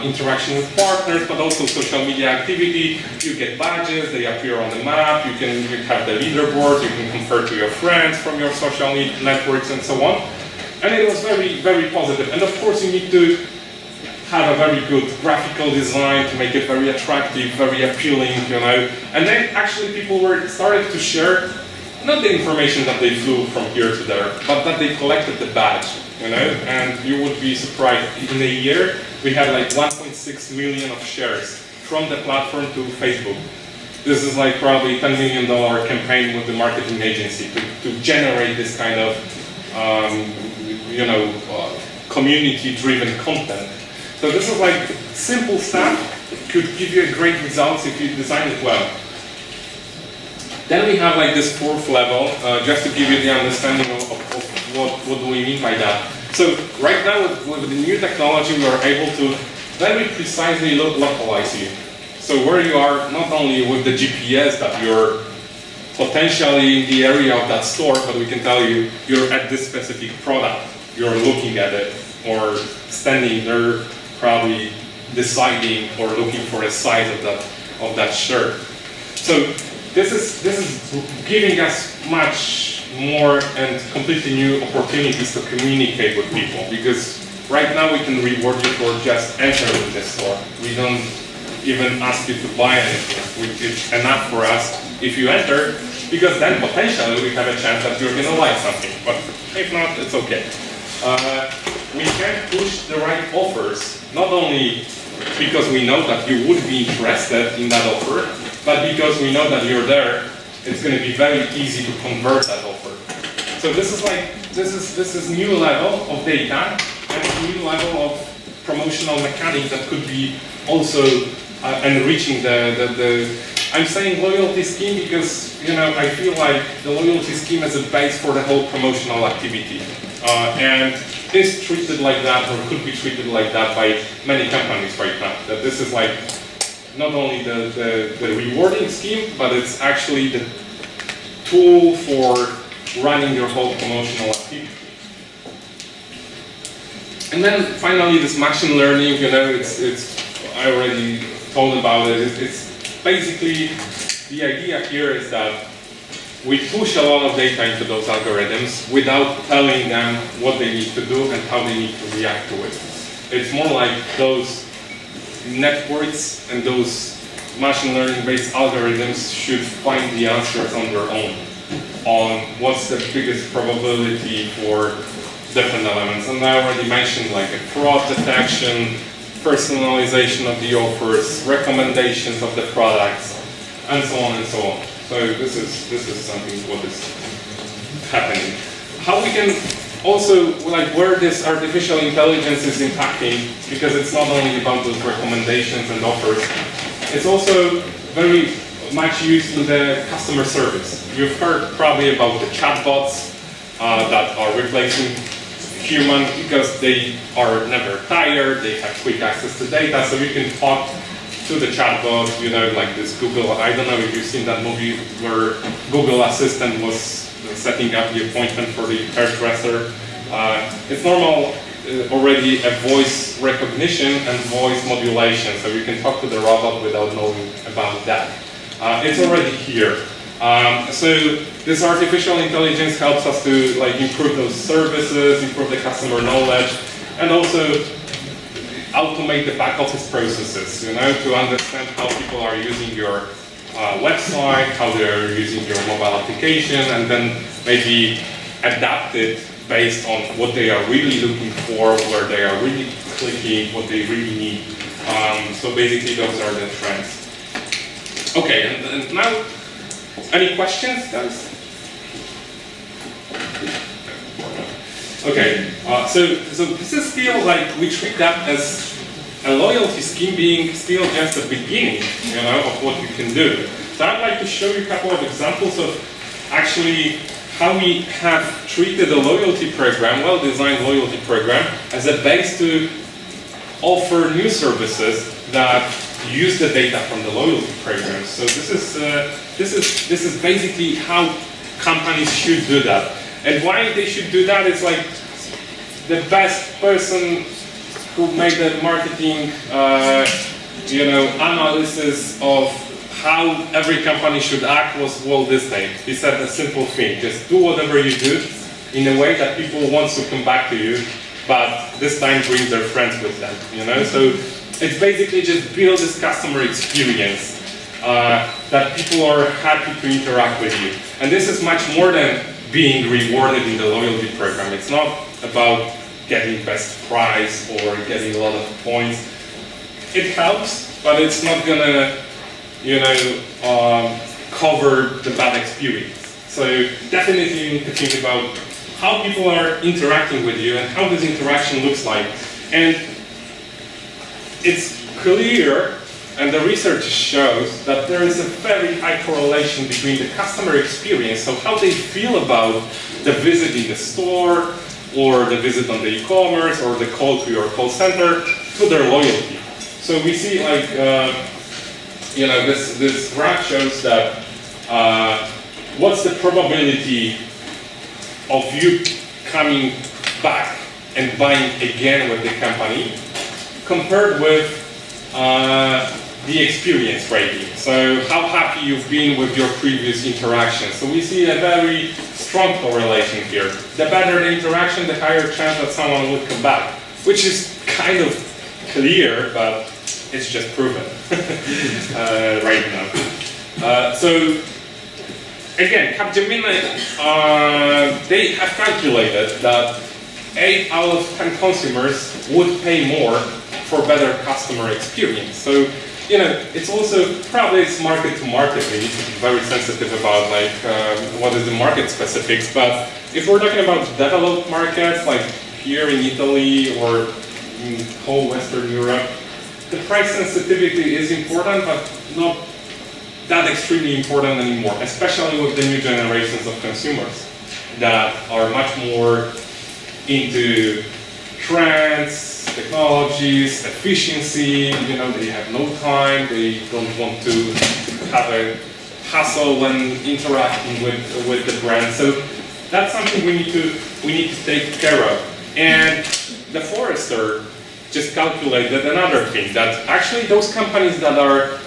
interaction with partners, but also social media activity. You get badges, they appear on the map, you have the leaderboard, you can compare to your friends from your social networks and so on. And it was very, very positive. And of course you need to have a very good graphical design to make it very attractive, very appealing, And then actually people started to share not the information that they flew from here to there, but that they collected the badge, And you would be surprised. In a year, we had like 1.6 million of shares from the platform to Facebook. This is like probably $10 million campaign with the marketing agency to generate this kind of, community-driven content. So this is like simple stuff, could give you a great results if you design it well. Then we have like this fourth level, just to give you the understanding of what do we mean by that. So right now with the new technology, we are able to very precisely localize you. So where you are, not only with the GPS that you're potentially in the area of that store, but we can tell you you're at this specific product, you're looking at it, or standing there probably deciding or looking for a size of that shirt. So this is giving us much more and completely new opportunities to communicate with people, because right now we can reward you for just entering the store. We don't even ask you to buy anything. It's enough for us if you enter, because then potentially we have a chance that you're going to like something. But if not, it's okay. We can push the right offers, not only because we know that you would be interested in that offer, but because we know that you're there, it's going to be very easy to convert that offer. So this is new level of data and a new level of promotional mechanics that could be also enriching I'm saying loyalty scheme because I feel like the loyalty scheme is a base for the whole promotional activity, and is treated like that, or could be treated like that by many companies right now. That this is like not only the rewarding scheme, but it's actually the tool for running your whole promotional activity. And then finally, this machine learning, I already told about it. It's basically, the idea here is that we push a lot of data into those algorithms without telling them what they need to do and how they need to react to it. It's more like those networks and those machine learning based algorithms should find the answers on their own on what's the biggest probability for different elements. And I already mentioned like a fraud detection, personalization of the offers, recommendations of the products, and so on and so on. So this is something what is happening. How we can also, like, where this artificial intelligence is impacting, because it's not only about those recommendations and offers, it's also very much used in the customer service. You've heard probably about the chatbots that are replacing human because they are never tired, they have quick access to data, so you can talk to the chatbot, you know, like this Google, I don't know if you've seen that movie where Google Assistant was setting up the appointment for the hairdresser. It's normal already a voice recognition and voice modulation, so you can talk to the robot without knowing about that. It's already here. So this artificial intelligence helps us to like improve those services, improve the customer knowledge, and also automate the back office processes, you know, to understand how people are using your website, how they're using your mobile application, and then maybe adapt it based on what they are really looking for, where they are really clicking, what they really need. So basically those are the trends. Okay, and now, any questions, guys? Okay, so this is still like, we treat that as a loyalty scheme being still just the beginning, you know, of what you can do. So I'd like to show you a couple of examples of actually how we have treated a loyalty program, well-designed loyalty program, as a base to offer new services that use the data from the loyalty program. So this is basically how companies should do that. And why they should do that is like the best person who made the marketing, you know, analysis of how every company should act was Walt Disney. He said a simple thing: just do whatever you do in a way that people want to come back to you, but this time bring their friends with them. You know, so it's basically just build this customer experience that people are happy to interact with you. And this is much more than being rewarded in the loyalty program. It's not about getting best price or getting a lot of points. It helps, but it's not gonna, you know, cover the bad experience. So definitely you need to think about how people are interacting with you and how this interaction looks like. And it's clear, and the research shows, that there is a very high correlation between the customer experience, so how they feel about the visit in the store, or the visit on the e-commerce, or the call to your call center, to their loyalty. So we see, like, you know, this graph shows that what's the probability of you coming back and buying again with the company compared with the experience rating. So how happy you've been with your previous interaction. So we see a very strong correlation here. The better the interaction, the higher chance that someone would come back, which is kind of clear, but it's just proven right now. So again, Capgemini, they have calculated that 8 out of 10 consumers would pay more for better customer experience. So, you know, it's also probably it's market to market. We need to be very sensitive about like what is the market specifics. But if we're talking about developed markets like here in Italy or in whole Western Europe, the price sensitivity is important, but not that extremely important anymore, especially with the new generations of consumers that are much more into trends, technologies, efficiency. You know, they have no time, they don't want to have a hassle when interacting with the brand. So that's something we need to take care of. And the Forrester just calculated another thing, that actually those companies that are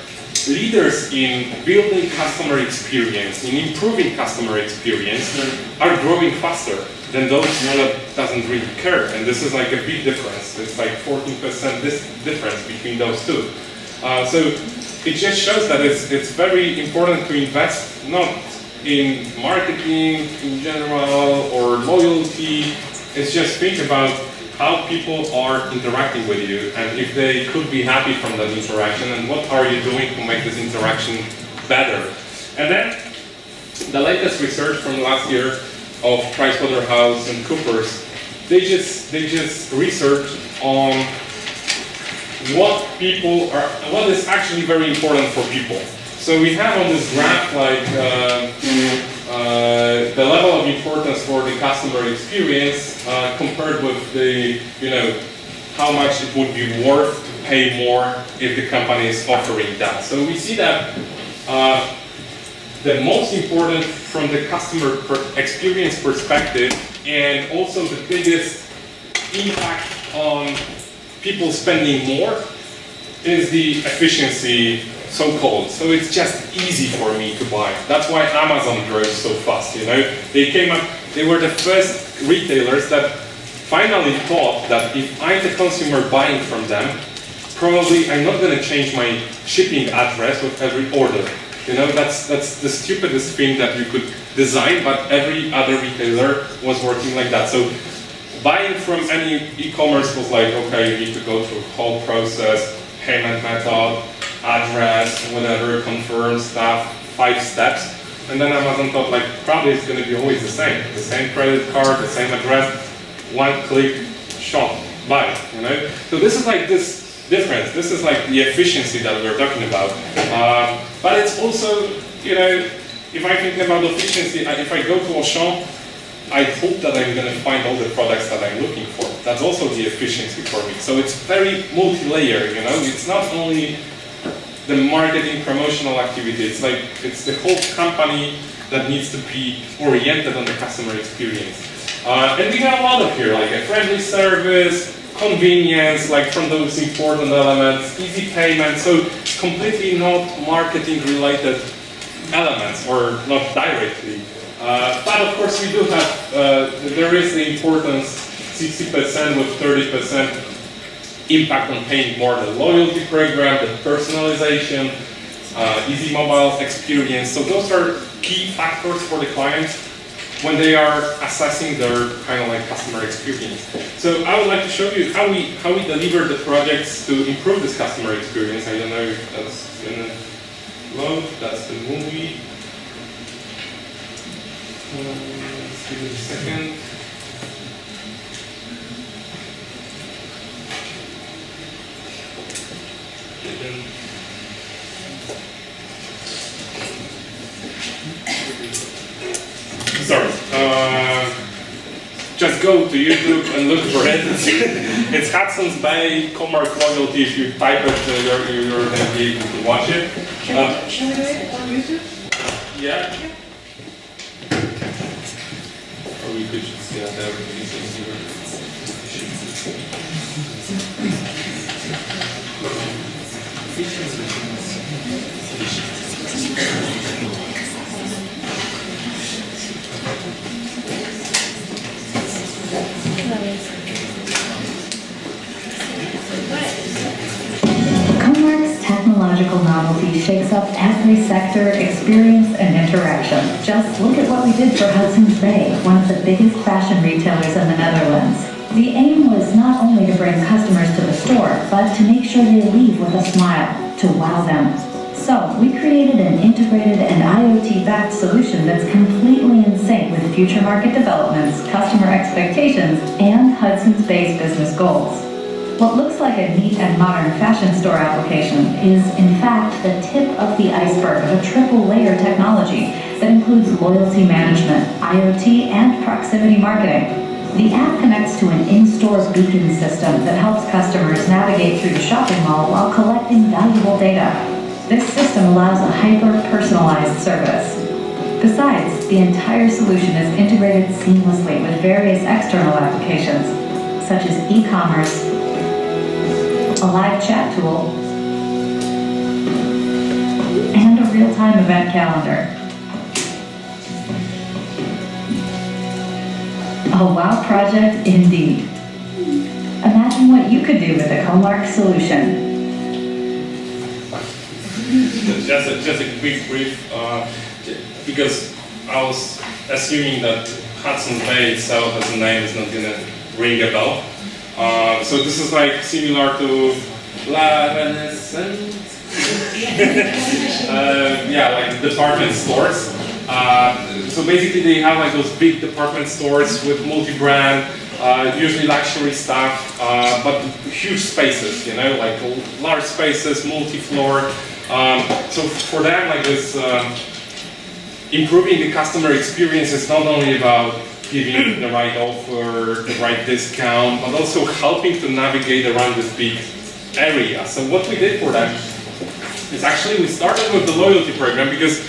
leaders in building customer experience, in improving customer experience, are growing faster than those that doesn't really care. And this is like a big difference. It's like 14% difference between those two. So it just shows that it's very important to invest not in marketing in general or loyalty. It's just think about how people are interacting with you and if they could be happy from that interaction and what are you doing to make this interaction better. And then the latest research from last year of Pricewaterhouse and Coopers, they just researched on what is actually very important for people. So we have on this graph like the level of importance for the customer experience compared with the, how much it would be worth to pay more if the company is offering that. So we see that the most important from the customer experience perspective, and also the biggest impact on people spending more, is the efficiency, so-called. So it's just easy for me to buy. That's why Amazon grows so fast, They were the first retailers that finally thought that if I'm the consumer buying from them, probably I'm not going to change my shipping address with every order. That's the stupidest thing that you could design, but every other retailer was working like that. So buying from any e-commerce was like, okay, you need to go through the whole process, payment method, address, whatever, confirm stuff, 5 steps. And then Amazon thought like, probably it's going to be always the same credit card, the same address, one click, shop, buy, So this is like this difference. This is like the efficiency that we're talking about. But it's also, if I'm thinking about efficiency, if I go to Auchan, I hope that I'm going to find all the products that I'm looking for. That's also the efficiency for me. So it's very multi-layered, It's not only the marketing promotional activity, it's the whole company that needs to be oriented on the customer experience. And we have a lot of here, like a friendly service, convenience, like from those important elements, easy payment, so completely not marketing related elements, or not directly. But of course we do have, there is the importance, 60% with 30% impact on paying more, the loyalty program, the personalization, easy mobile experience. So those are key factors for the clients when they are assessing their kind of like customer experience. So I would like to show you how we deliver the projects to improve this customer experience. I don't know if that's in the load, that's the movie. Let's give it a second. Sorry. Just go to YouTube and look for it. It's Hudson's Bay Comarch loyalty. If you type it, you're going to be able to watch it. Can we do it on YouTube? Yeah. Or we could just see that everything is here. Comarch's technological novelty shakes up every sector, experience, and interaction. Just look at what we did for Hudson's Bay, one of the biggest fashion retailers in the Netherlands. The aim was not only to bring customers to the store, but to make sure they leave with a smile, to wow them. So, we created an integrated and IoT-backed solution that's completely in sync with future market developments, customer expectations, and Hudson's Bay's business goals. What looks like a neat and modern fashion store application is, in fact, the tip of the iceberg of a triple-layer technology that includes loyalty management, IoT, and proximity marketing. The app connects to an in-store beacon system that helps customers navigate through the shopping mall while collecting valuable data. This system allows a hyper-personalized service. Besides, the entire solution is integrated seamlessly with various external applications, such as e-commerce, a live chat tool, and a real-time event calendar. A wow project indeed. Imagine what you could do with a Comarch solution. Just a quick brief, because I was assuming that Hudson's Bay itself as a name is not going to ring a bell. So this is like similar to La Renaissance. Yeah, like department stores. So basically they have like those big department stores with multi-brand, usually luxury stuff, but huge spaces, like large spaces, multi-floor. So for them, like this, improving the customer experience is not only about giving the right offer, the right discount, but also helping to navigate around this big area. So what we did for them is actually we started with the loyalty program, because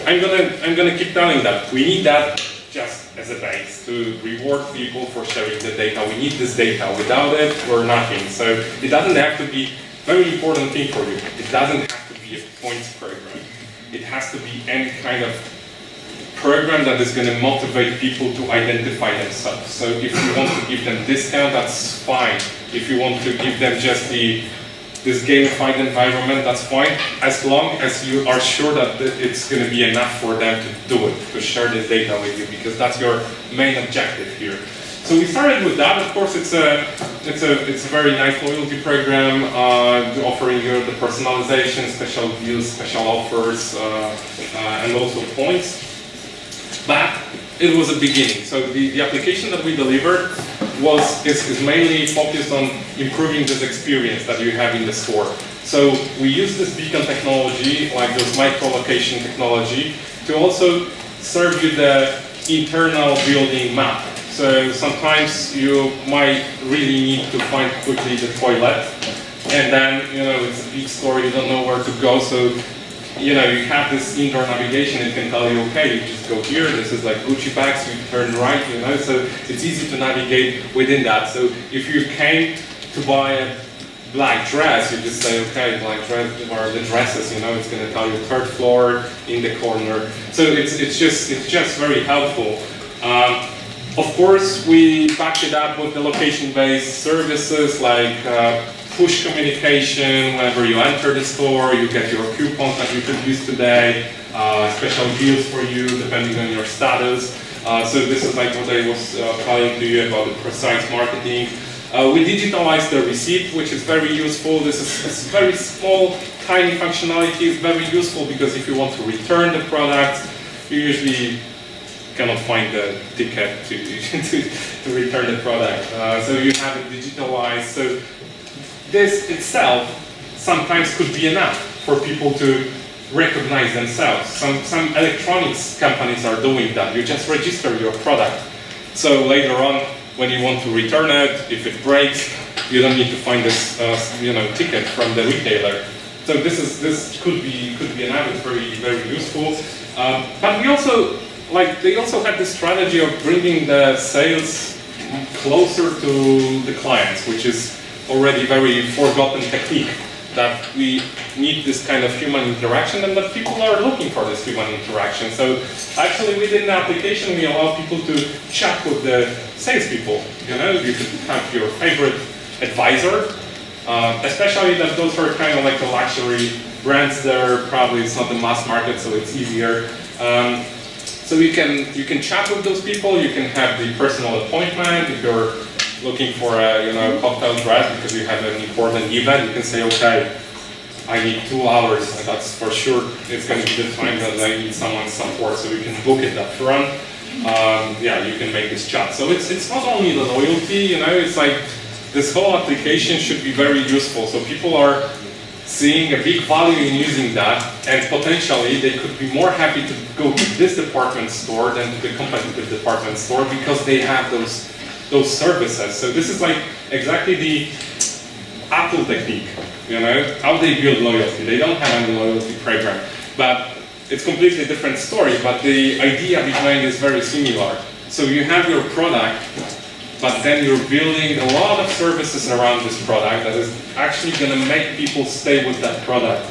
I'm gonna keep telling that we need that just as a base to reward people for sharing the data. We need this data. Without it, we're nothing. So it doesn't have to be a very important thing for you. It doesn't have to be a points program. It has to be any kind of program that is going to motivate people to identify themselves. So if you want to give them discount, that's fine. If you want to give them just this gamified environment, that's fine, as long as you are sure that it's going to be enough for them to do it, to share this data with you, because that's your main objective here. So we started with that. Of course, it's a very nice loyalty program, offering you the personalization, special deals, special offers, and also points. But it was a beginning. So the application that we delivered is mainly focused on improving this experience that you have in the store. So we use this beacon technology, like this micro-location technology, to also serve you the internal building map. So sometimes you might really need to find quickly the toilet, and then, it's a big store, you don't know where to go, so you have this indoor navigation. It can tell you, okay, you just go here, this is like Gucci bags, you turn right, so it's easy to navigate within that. So if you came to buy a black dress, you just say, okay, black dress, where are the dresses, it's going to tell you third floor in the corner. So it's just very helpful. Of course, we backed it up with the location-based services like push communication. Whenever you enter the store, you get your coupons that you could use today, special deals for you depending on your status. So this is like what I was telling to you about the precise marketing. We digitalized the receipt, which is very useful. This is very small, tiny functionality. It's very useful because if you want to return the product, you usually cannot find the ticket to return the product. So you have it digitalized. So this itself sometimes could be enough for people to recognize themselves. Some electronics companies are doing that. You just register your product. So later on, when you want to return it, if it breaks, you don't need to find this ticket from the retailer. So this could be enough. It's very useful. But we also they also had this strategy of bringing the sales closer to the clients, which is already very forgotten technique, that we need this kind of human interaction and that people are looking for this human interaction. So actually within the application we allow people to chat with the salespeople. You could have your favorite advisor, especially that those are kind of like the luxury brands there. Probably it's not the mass market, so it's easier. So you can chat with those people. You can have the personal appointment. If you're looking for a cocktail dress because you have an important event, you can say, okay, I need 2 hours, and that's for sure. It's going to be the time that I need someone's support, so you can book it up front. You can make this chat. So it's not only the loyalty, it's like this whole application should be very useful. So people are seeing a big value in using that, and potentially they could be more happy to go to this department store than to the competitive department store because they have those services. So this is like exactly the Apple technique, how they build loyalty. They don't have any loyalty program, but it's completely different story, but the idea behind is very similar. So you have your product, but then you're building a lot of services around this product that is actually going to make people stay with that product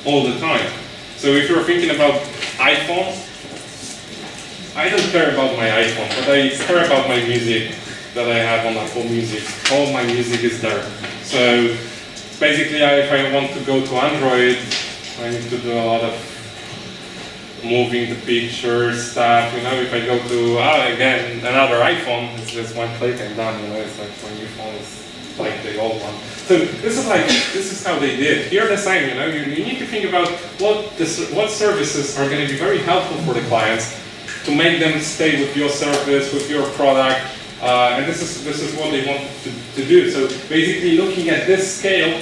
all the time. So if you're thinking about iPhone, I don't care about my iPhone, but I care about my music that I have on Apple Music. All my music is there. So basically, if I want to go to Android, I need to do a lot of moving the pictures, stuff. If I go to again another iPhone, it's just one click and done. It's like my new phone is like the old one. So this is how they did. Here the same. You need to think about what services are going to be very helpful for the clients to make them stay with your service, with your product, and this is what they want to do. So basically, looking at this scale,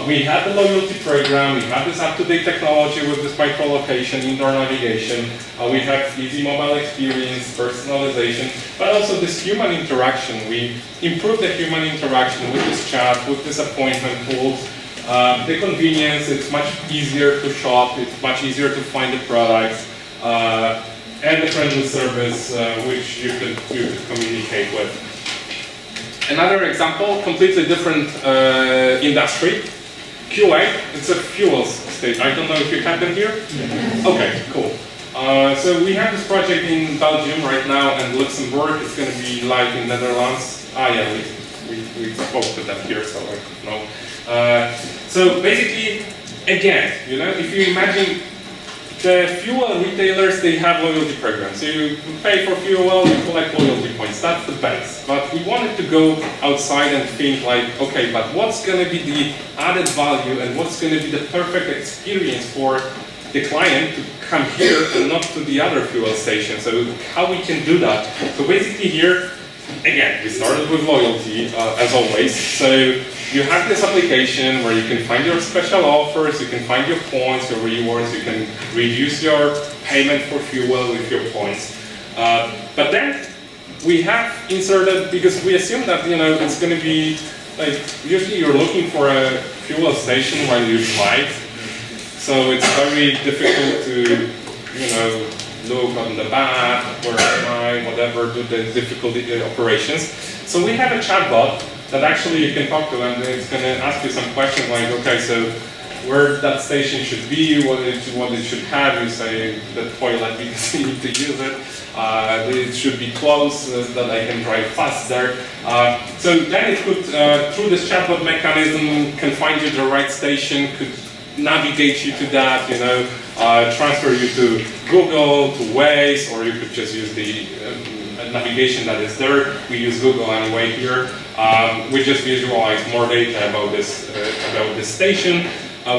We had the loyalty program, we had this up-to-date technology with this micro-location, indoor navigation, we have easy mobile experience, personalization, but also this human interaction. We improved the human interaction with this chat, with this appointment tools. The convenience, it's much easier to shop, it's much easier to find the products, and the friendly service which you could communicate with. Another example, completely different industry, QA, it's a fuel station. I don't know if you have them here? Yeah. Okay, cool. So we have this project in Belgium right now and Luxembourg. It's going to be live in Netherlands. Yeah, we spoke to them here, so I know. So basically, again, if you imagine the fuel retailers, they have loyalty programs. So you pay for fuel, you collect loyalty points. That's the base. But we wanted to go outside and think like, okay, but what's going to be the added value and what's going to be the perfect experience for the client to come here and not to the other fuel station? So how we can do that? So basically here, again, we started with loyalty, as always. So you have this application where you can find your special offers, you can find your points, your rewards, you can reduce your payment for fuel with your points. But then we have inserted, because we assume that it's going to be like, usually you're looking for a fuel station while you drive, so it's very difficult to look on the map, where am I, whatever, do the difficult operations. So we have a chatbot that actually you can talk to, and it's going to ask you some questions like, okay, so where that station should be, what it should have. You say the toilet because you need to use it. It should be close so that I can drive faster. So then it could, through this chatbot mechanism, can find you the right station, could navigate you to that, transfer you to Google, to Waze, or you could just use the navigation that is there. We use Google anyway here. We just visualize more data about this station.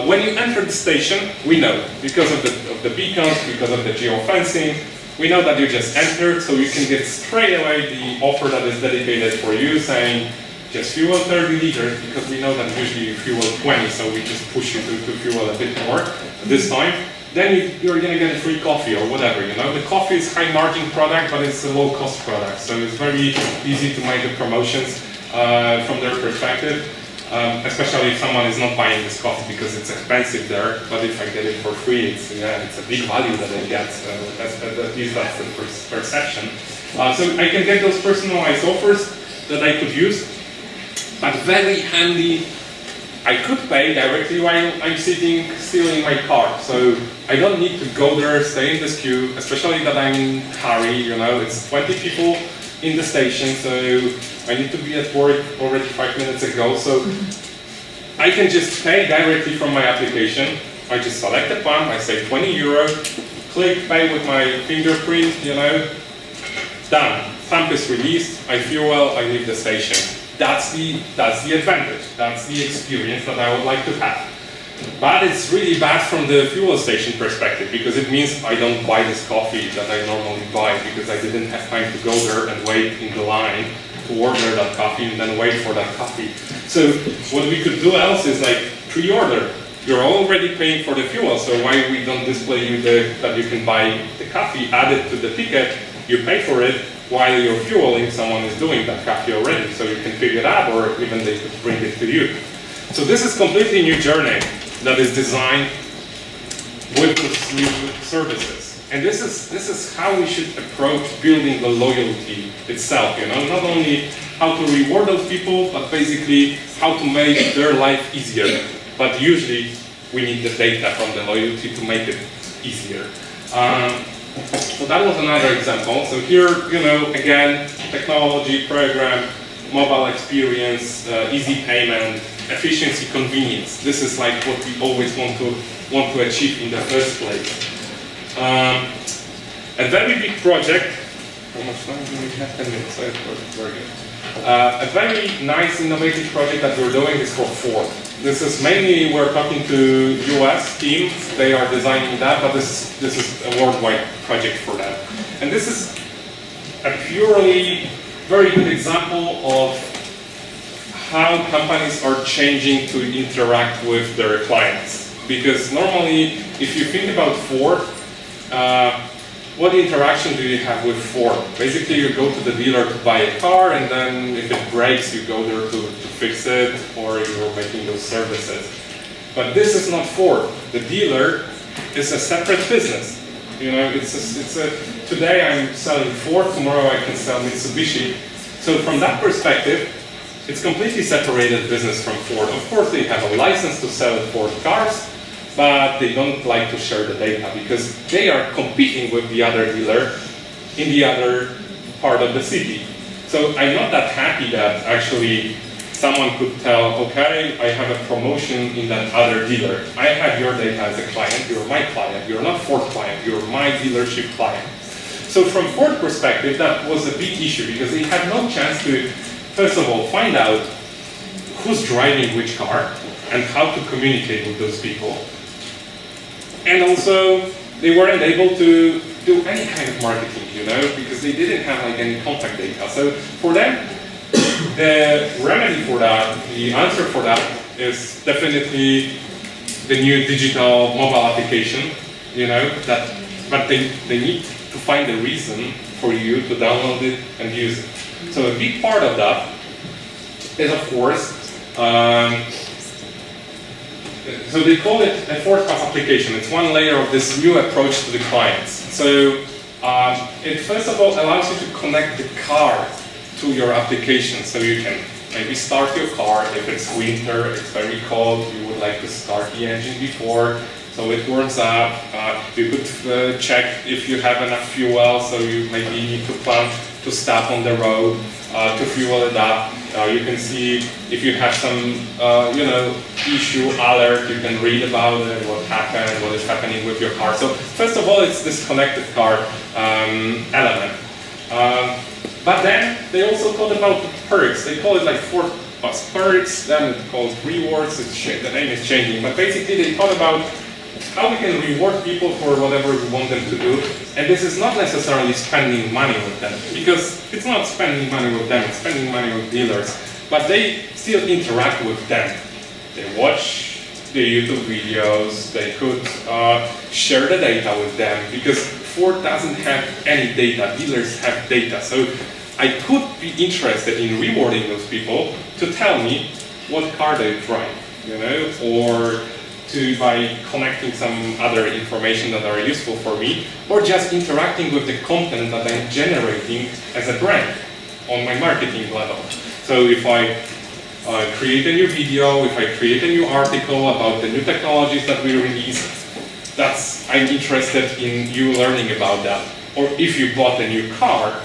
When you enter the station, we know, because of the beacons, because of the geofencing, we know that you just entered, so you can get straight away the offer that is dedicated for you, saying, just fuel 30 liters, because we know that usually you fuel 20, so we just push you to fuel a bit more this time. Then you're going to get a free coffee or whatever, The coffee is high margin product, but it's a low cost product, so it's very easy to make the promotions from their perspective, especially if someone is not buying this coffee because it's expensive there, but if I get it for free, it's a big value that I get, at least that's the perception. So I can get those personalized offers that I could use, but very handy. I could pay directly while I'm sitting still in my car, so I don't need to go there, stay in this queue, especially that I'm in a hurry, it's 20 people in the station, so I need to be at work already 5 minutes ago, so I can just pay directly from my application. I just select the pump, I say 20 euro, click pay with my fingerprint, done. Pump is released, I fuel, I leave the station. That's the advantage, that's the experience that I would like to have. But it's really bad from the fuel station perspective, because it means I don't buy this coffee that I normally buy, because I didn't have time to go there and wait in the line to order that coffee and then wait for that coffee. So what we could do else is like pre-order. You're already paying for the fuel, so why we don't display you that you can buy the coffee, add it to the ticket, you pay for it, while you're fueling, someone is doing that coffee already, so you can pick it up, or even they could bring it to you. So this is completely new journey that is designed with those new services. And this is how we should approach building the loyalty itself, not only how to reward those people, but basically how to make their life easier. But usually we need the data from the loyalty to make it easier. So that was another example. So here, again, technology, program, mobile experience, easy payment, efficiency, convenience. This is like what we always want to achieve in the first place. A very big project. How much time do we have? 10 minutes. Very good. A very nice, innovative project that we're doing is for Ford. This is mainly, we're talking to US teams, they are designing that, but this is a worldwide project for them. And this is a purely very good example of how companies are changing to interact with their clients. Because normally, if you think about Ford, what interaction do you have with Ford? Basically, you go to the dealer to buy a car, and then if it breaks, you go there to fix it, or you're making those services. But this is not Ford. The dealer is a separate business. You know, today I'm selling Ford, tomorrow I can sell Mitsubishi. So from that perspective, it's completely separated business from Ford. Of course, they have a license to sell Ford cars, but they don't like to share the data because they are competing with the other dealer in the other part of the city. So I'm not that happy that actually someone could tell, okay, I have a promotion in that other dealer. I have your data as a client, you're my client, you're not Ford client, you're my dealership client. So from Ford perspective, that was a big issue because they had no chance to, first of all, find out who's driving which car and how to communicate with those people. And also, they weren't able to do any kind of marketing, you know, because they didn't have like any contact data. So for them, the remedy for that, the answer for that is definitely the new digital mobile application, you know, but they need to find a reason for you to download it and use it. So a big part of that is, of course, so they call it a fourth-class application. It's one layer of this new approach to the clients. So it first of all allows you to connect the car to your application. So you can maybe start your car. If it's winter, it's very cold, you would like to start the engine before, so it warms up. You could check if you have enough fuel, so you maybe need to plan to stop on the road to fuel it up. You can see if you have some, you know, issue, alert, you can read about it, what happened, what is happening with your car. So first of all, it's this connected car element. But then they also thought about the perks. They call it like 4+ perks, then it's called rewards, the name is changing. But basically they thought about how we can reward people for whatever we want them to do. And this is not necessarily spending money with them, because it's not spending money with them, it's spending money with dealers. But they still interact with them. They watch the YouTube videos, they could share the data with them, because Ford doesn't have any data, dealers have data. So I could be interested in rewarding those people to tell me what car they drive, you know, or by connecting some other information that are useful for me, or just interacting with the content that I'm generating as a brand on my marketing level. So if I create a new video, if I create a new article about the new technologies that we release, I'm interested in you learning about that. Or if you bought a new car,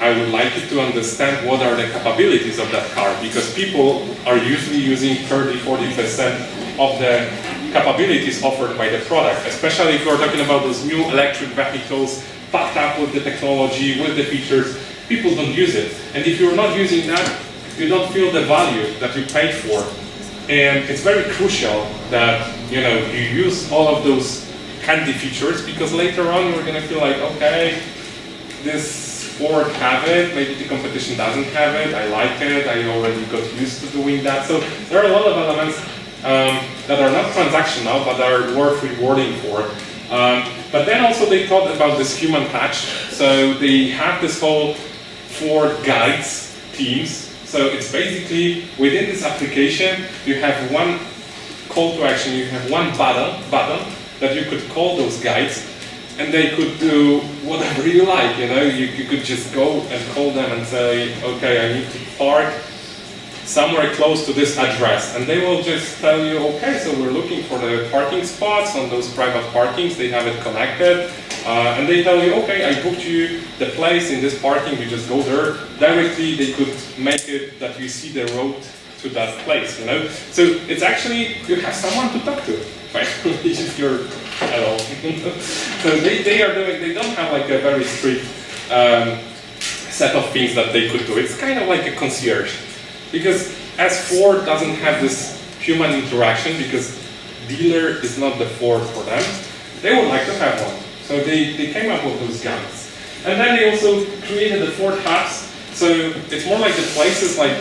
I would like you to understand what are the capabilities of that car, because people are usually using 30–40% of the capabilities offered by the product, especially if you're talking about those new electric vehicles packed up with the technology, with the features. People don't use it. And if you're not using that, you don't feel the value that you paid for. And it's very crucial that, you know, you use all of those handy features, because later on you're going to feel like, okay, this Ford have it, maybe the competition doesn't have it, I like it, I already got used to doing that. So there are a lot of elements that are not transactional, but are worth rewarding for. But then also they thought about this human touch. So they have this whole Ford guides teams. So it's basically, within this application, you have one call to action, you have one button that you could call those guides, and they could do whatever you like, you know. You could just go and call them and say, okay, I need to park somewhere close to this address, and they will just tell you, okay, so we're looking for the parking spots on those private parkings, they have it connected, and they tell you, okay, I booked you the place in this parking, you just go there. Directly they could make it that you see the road to that place, you know. So it's actually, you have someone to talk to, right? If you're at all. So they don't have like a very strict set of things that they could do. It's kind of like a concierge. Because as Ford doesn't have this human interaction, because dealer is not the Ford for them, they would like to have one. So they came up with those guides. And then they also created the Ford hubs. So it's more like the places like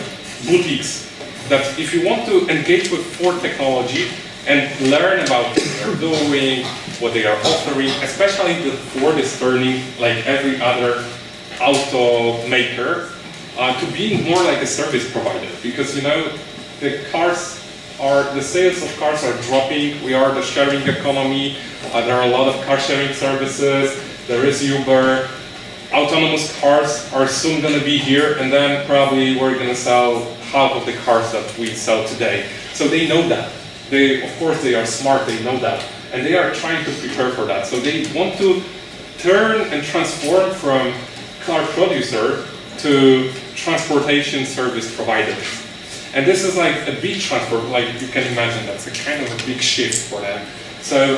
boutiques that if you want to engage with Ford technology and learn about what they're doing, what they are offering, especially the Ford is turning like every other automaker to being more like a service provider, because the sales of cars are dropping. We are the sharing economy. There are a lot of car sharing services. There is Uber. Autonomous cars are soon going to be here, and then probably we're going to sell half of the cars that we sell today. So they know that. Of course, they are smart. They know that, and they are trying to prepare for that. So they want to turn and transform from car producer to transportation service providers. And this is like a big transfer, like you can imagine, that's a kind of a big shift for them. So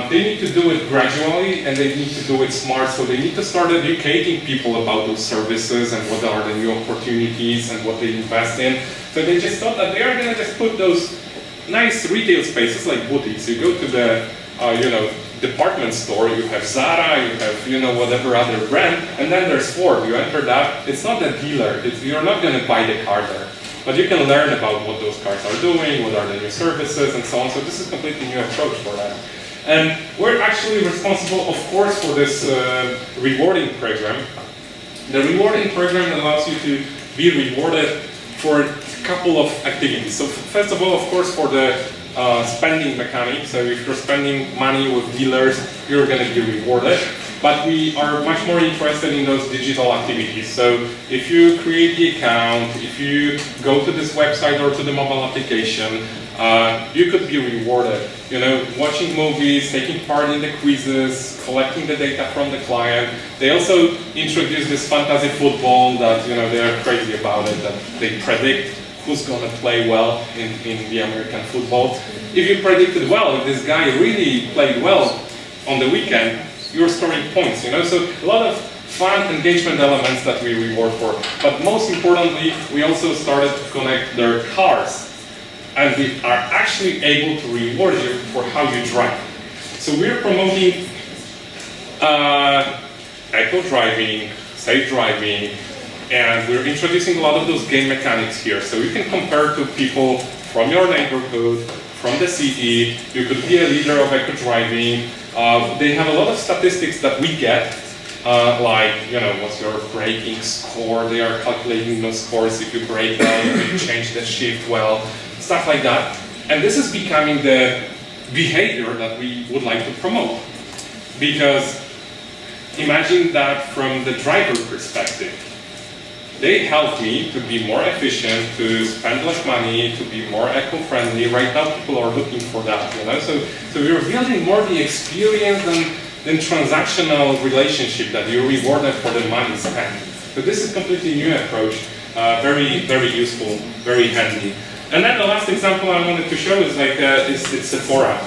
they need to do it gradually, and they need to do it smart, so they need to start educating people about those services and what are the new opportunities and what they invest in. So they just thought that they are going to just put those nice retail spaces like boutiques. You go to the department store, you have Zara, you have whatever other brand, and then there's Ford. You enter that, it's not a dealer, you're not going to buy the car there. But you can learn about what those cars are doing, what are the new services, and so on. So this is a completely new approach for that. And we're actually responsible, of course, for this rewarding program. The rewarding program allows you to be rewarded for a couple of activities. So first of all, of course, for the spending mechanic. So if you're spending money with dealers, you're going to be rewarded. But we are much more interested in those digital activities. So if you create the account, if you go to this website or to the mobile application, you could be rewarded. Watching movies, taking part in the quizzes, collecting the data from the client. They also introduce this fantasy football that they are crazy about it, that they predict who's going to play well in the American football. If you predicted well, if this guy really played well on the weekend, you're scoring points, So a lot of fun engagement elements that we reward for. But most importantly, we also started to connect their cars. And we are actually able to reward you for how you drive. So we're promoting eco driving, safe driving, and we're introducing a lot of those game mechanics here. So you can compare to people from your neighborhood, from the city. You could be a leader of eco driving. They have a lot of statistics that we get, what's your braking score. They are calculating those scores if you brake well, if you change the shift well, stuff like that. And this is becoming the behavior that we would like to promote. Because imagine that from the driver perspective. They help me to be more efficient, to spend less money, to be more eco-friendly. Right now, people are looking for that, So we're building more the experience than transactional relationship that you're rewarded for the money spent. So this is a completely new approach, very, very useful, very handy. And then the last example I wanted to show is it's Sephora.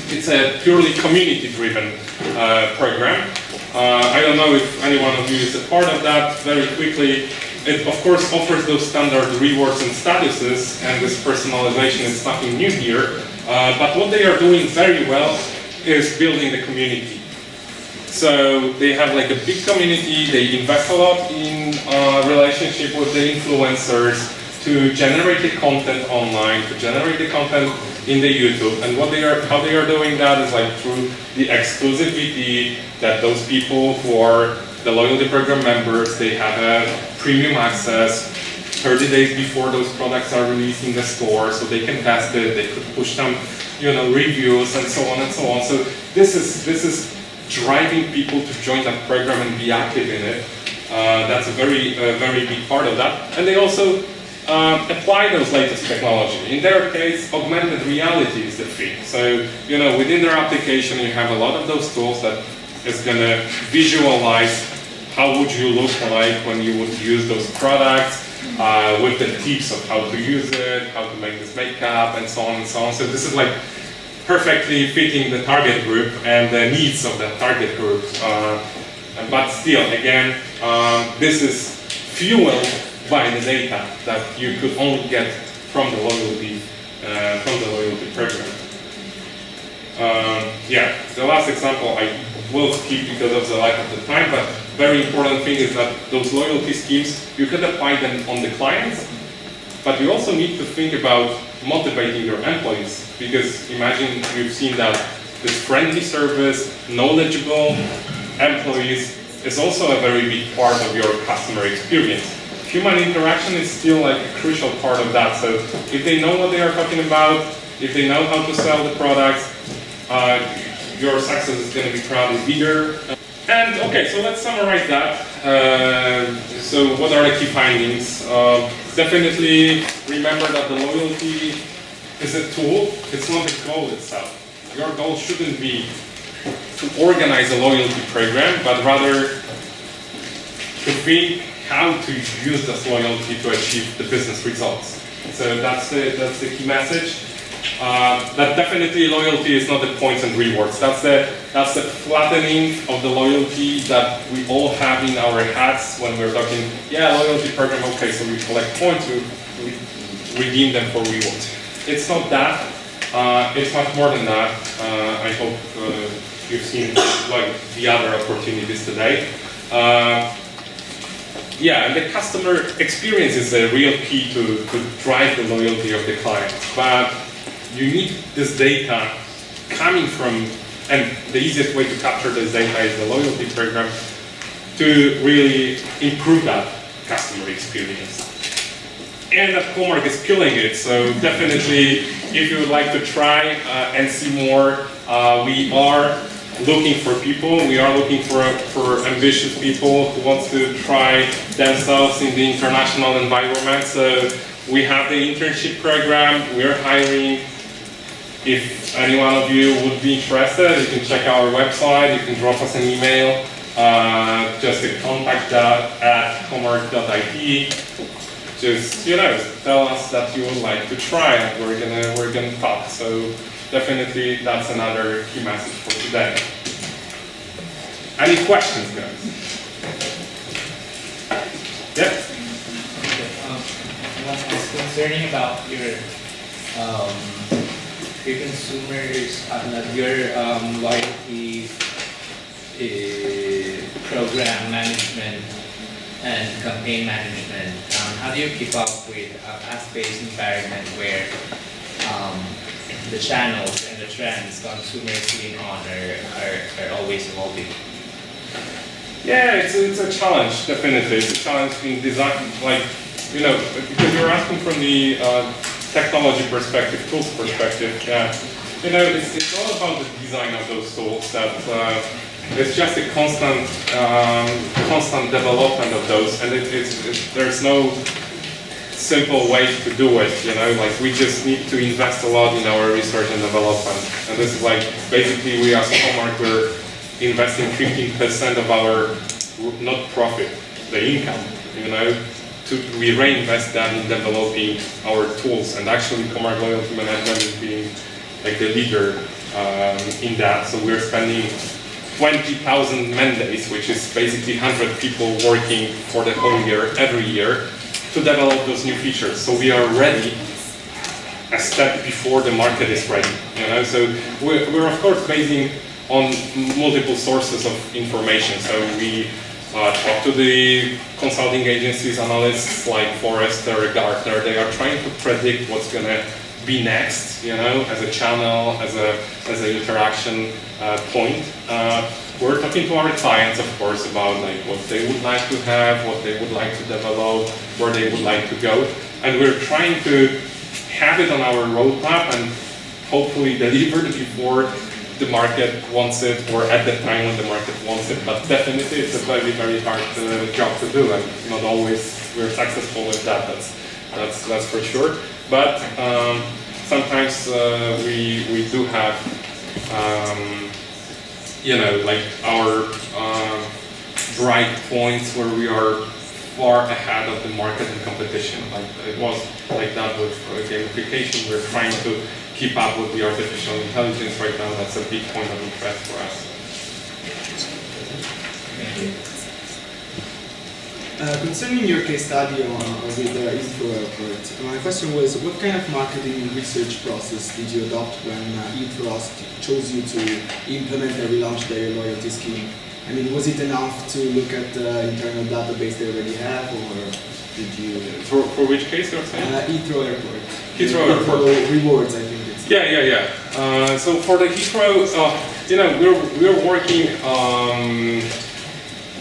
It's a purely community-driven program. I don't know if any one of you is a part of that. Very quickly, it of course offers those standard rewards and statuses, and this personalization is nothing new here. But what they are doing very well is building the community. So they have like a big community. They invest a lot in relationship with the influencers to generate the content online, to generate the content in the YouTube. And how they are doing that is like through the exclusivity that those people who are the loyalty program members, they have a premium access 30 days before those products are released in the store, so they can test it, they could push some reviews and so on and so on. So this is driving people to join that program and be active in it. That's a very big part of that. And they also apply those latest technology. In their case, augmented reality is the thing. So, within their application, you have a lot of those tools that is going to visualize how would you look like when you would use those products, with the tips of how to use it, how to make this makeup, and so on and so on. So this is like perfectly fitting the target group and the needs of the target group. But still, again, this is fueled by the data that you could only get from the loyalty program. The last example I will skip because of the lack of the time, but very important thing is that those loyalty schemes, you could apply them on the clients but you also need to think about motivating your employees, because imagine you've seen that this friendly service, knowledgeable employees is also a very big part of your customer experience. Human interaction is still like a crucial part of that. So if they know what they are talking about, if they know how to sell the products, your success is going to be probably bigger. And okay, so let's summarize that. So what are the key findings? Definitely remember that the loyalty is a tool, it's not the goal itself. Your goal shouldn't be to organize a loyalty program, but rather to think how to use this loyalty to achieve the business results. So that's the key message. That definitely loyalty is not the points and rewards. That's the flattening of the loyalty that we all have in our heads when we're talking, yeah, loyalty program, okay, so we collect points, we redeem them for rewards. It's not that. It's much more than that. I hope you've seen like the other opportunities today. Yeah, and the customer experience is the real key to drive the loyalty of the client. But you need this data coming from, and the easiest way to capture this data is the loyalty program to really improve that customer experience. And that Comarch is killing it, so definitely if you would like to try and see more, we are looking for people, we are looking for ambitious people who want to try themselves in the international environment. So we have the internship program, we're hiring. If any one of you would be interested, you can check our website, you can drop us an email, just to contact at comarch.it. Just, tell us that you would like to try, and we're gonna talk. So definitely that's another key message for today. Any questions, guys? Yep. I was concerning about your consumers, your loyalty program management and campaign management. How do you keep up with a fast-paced environment where the channels and the trends consumers lean on are always evolving? Yeah, it's a challenge, definitely. It's a challenge in design, because you're asking from the technology perspective, tools perspective. Yeah, it's all about the design of those tools. That it's just a constant development of those, and there's no simple way to do it. We just need to invest a lot in our research and development. And this is basically we as Comarch, we're investing 15% of our not profit, the income, we reinvest that in developing our tools. And actually Comarch Loyalty Management is being the leader in that. So we're spending 20,000 man days, which is basically 100 people working for the whole year, every year, to develop those new features. So we are ready a step before the market is ready. So we're of course basing on multiple sources of information. So we talk to the consulting agencies, analysts like Forrester, Gartner. They are trying to predict what's going to be next, as a channel, as an interaction point. We're talking to our clients, of course, about what they would like to have, what they would like to develop, where they would like to go, and we're trying to have it on our roadmap and hopefully deliver it before the market wants it, or at the time when the market wants it. But definitely, it's a very, very hard job to do, and not always we're successful with that. That's for sure. But sometimes we do have, our bright points where we are far ahead of the market and competition. It was like that with gamification. We're trying to keep up with the artificial intelligence right now. That's a big point of interest for us. Concerning your case study with Easy Airport, my question was, what kind of marketing research process did you adopt when eFrost chose you to implement and relaunch their loyalty scheme? I mean, was it enough to look at the internal database they already have, or did you? For which case you're saying? Heathrow Airport. Heathrow Airport. Rewards, I think it's. Yeah. So for the Heathrow, we're working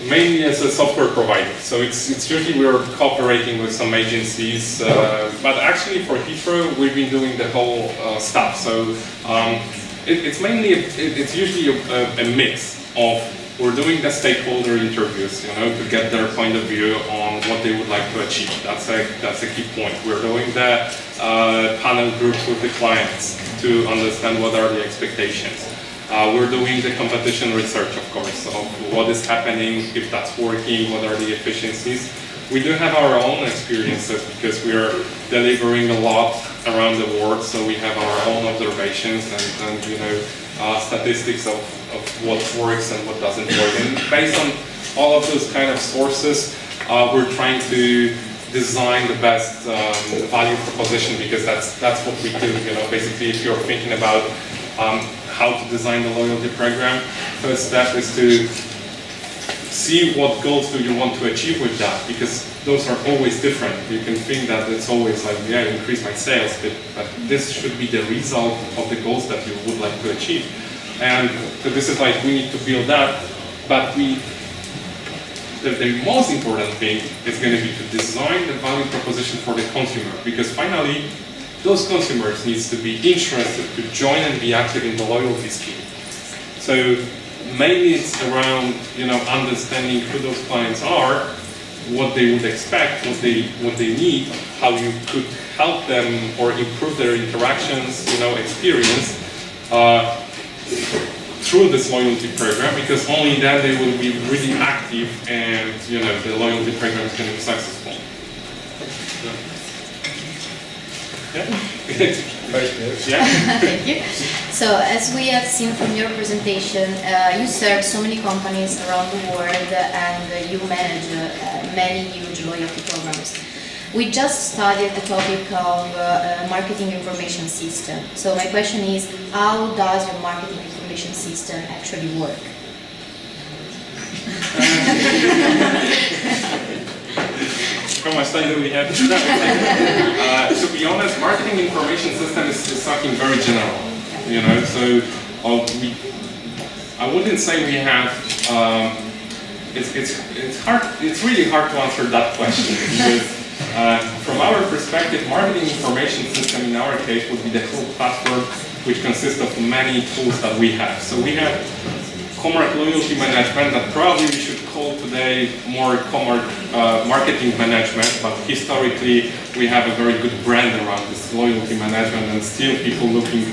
mainly as a software provider. So it's usually we're cooperating with some agencies, but actually for Heathrow we've been doing the whole stuff. So it's usually a mix of we're doing the stakeholder interviews, to get their point of view on what they would like to achieve. That's a key point. We're doing the panel groups with the clients to understand what are the expectations. We're doing the competition research, of course, of what is happening, if that's working, what are the efficiencies. We do have our own experiences because we are delivering a lot around the world, so we have our own observations and statistics of what works and what doesn't work. And based on all of those kind of sources, we're trying to design the best value proposition, because that's what we do. Basically, if you're thinking about how to design the loyalty program, first step is to see what goals do you want to achieve with that, because those are always different. You can think that it's always like, increase my sales, but this should be the result of the goals that you would like to achieve. And so this is like, we need to build that, but the most important thing is going to be to design the value proposition for the consumer, because finally, those consumers needs to be interested to join and be active in the loyalty scheme. So maybe it's around understanding who those clients are, what they would expect, what they need, how you could help them or improve their interactions, experience through this loyalty program, because only then they will be really active and the loyalty program is going to be successful. Yeah. Thank you. So, as we have seen from your presentation, you serve so many companies around the world and you manage many huge loyalty programs. We just studied the topic of marketing information system. So my question is, how does your marketing information system actually work? How much time do we have? To be honest, marketing information system is something very general. So I wouldn't say we have. It's hard. It's really hard to answer that question, because from our perspective, marketing information system in our case would be the whole platform, which consists of many tools that we have. So we have Comarch loyalty management that probably we should call today more Comarch marketing management, but historically we have a very good brand around this loyalty management, and still people looking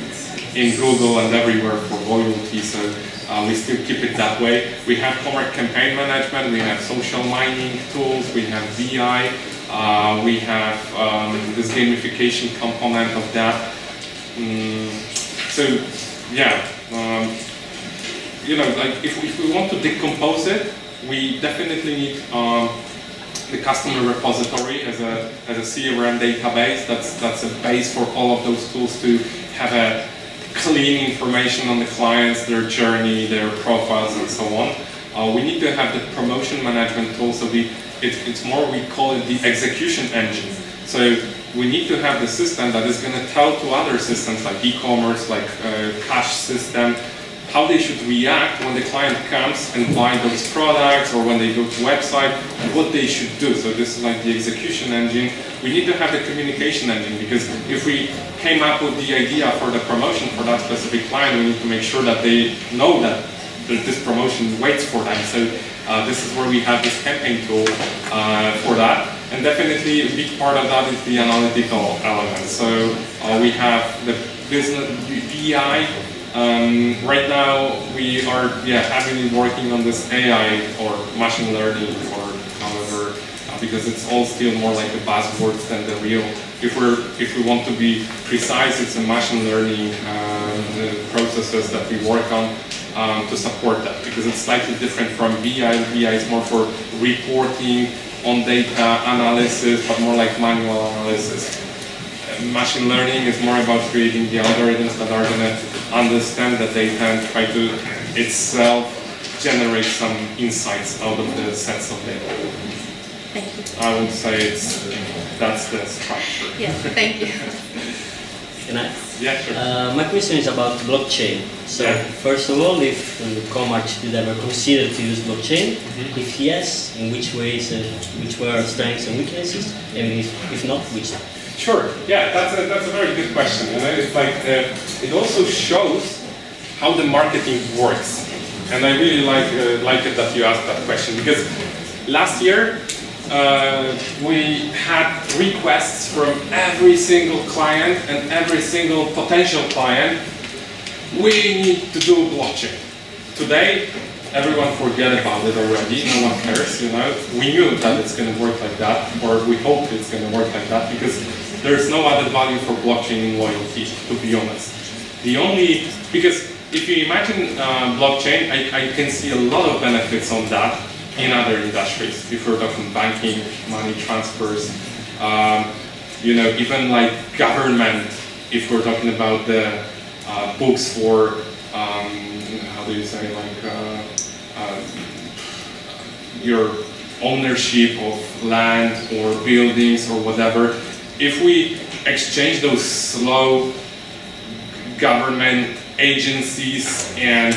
in Google and everywhere for loyalty, so we still keep it that way. We have Comarch campaign management, we have social mining tools, we have BI, we have this gamification component of that. So yeah. Like if we want to decompose it, we definitely need the customer repository as a CRM database. That's a base for all of those tools to have a clean information on the clients, their journey, their profiles, and so on. We need to have the promotion management tool. So it's more, we call it the execution engine. So we need to have the system that is going to tell to other systems like e-commerce, like cash system, how they should react when the client comes and buy those products, or when they go to website, what they should do. So this is like the execution engine. We need to have the communication engine, because if we came up with the idea for the promotion for that specific client, we need to make sure that they know that this promotion waits for them. So this is where we have this campaign tool for that. And definitely a big part of that is the analytical element. So we have the business BI. Right now we are heavily working on this AI or machine learning, or however, because it's all still more like the buzzwords than the real. If we want to be precise, it's a machine learning processes that we work on to support that, because it's slightly different from BI. BI is more for reporting on data analysis, but more like manual analysis. Machine learning is more about creating the algorithms that are going to understand the data and try to itself generate some insights out of the sets of data. Thank you. I would say that's the structure. Yeah, thank you. Can I? Yeah, sure. My question is about blockchain. So, Yeah. first of all, if Comarch did ever consider to use blockchain, if yes, in which ways, which were strengths and weaknesses, and if not, which? Sure. Yeah, that's a very good question. You know, it's like it also shows how the marketing works, and I really like it that you asked that question, because last year we had requests from every single client and every single potential client. We need to do blockchain. Today, everyone forget about it already. No one cares. You know, we knew that it's going to work like that, or we hoped it's going to work like that, because there's no added value for blockchain in loyalty, to be honest. Because if you imagine blockchain, I can see a lot of benefits on that in other industries. If we're talking banking, money transfers, you know, even like government, if we're talking about the books for, how do you say, like your ownership of land or buildings or whatever. If we exchange those slow government agencies and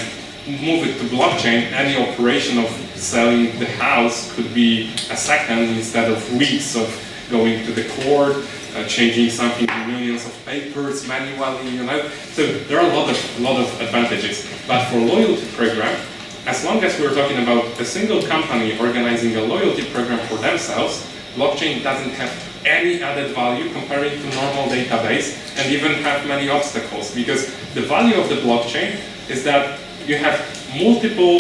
move it to blockchain, any operation of selling the house could be a second instead of weeks of going to the court, changing something in millions of papers manually, you know. So there are a lot of advantages. But for loyalty program, as long as we're talking about a single company organizing a loyalty program for themselves, blockchain doesn't have any added value comparing to normal database, and even have many obstacles, because the value of the blockchain is that you have multiple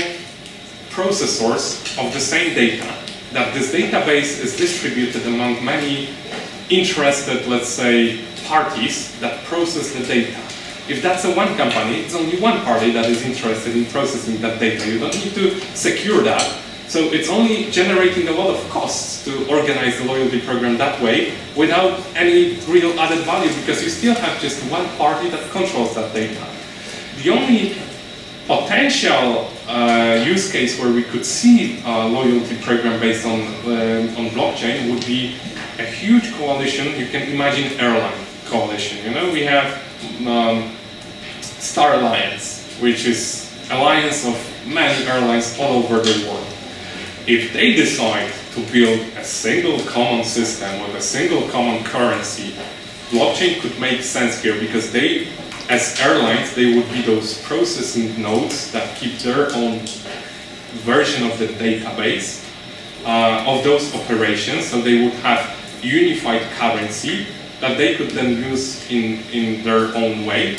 processors of the same data, that this database is distributed among many interested, let's say, parties that process the data. If that's a one company, it's only one party that is interested in processing that data. You don't need to secure that. So it's only generating a lot of costs to organize the loyalty program that way without any real added value, because you still have just one party that controls that data. The only potential use case where we could see a loyalty program based on blockchain would be a huge coalition. You can imagine airline coalition. You know, we have Star Alliance, which is alliance of many airlines all over the world. If they decide to build a single common system with a single common currency, blockchain could make sense here, because they, as airlines, they would be those processing nodes that keep their own version of the database of those operations, so they would have unified currency that they could then use in their own way.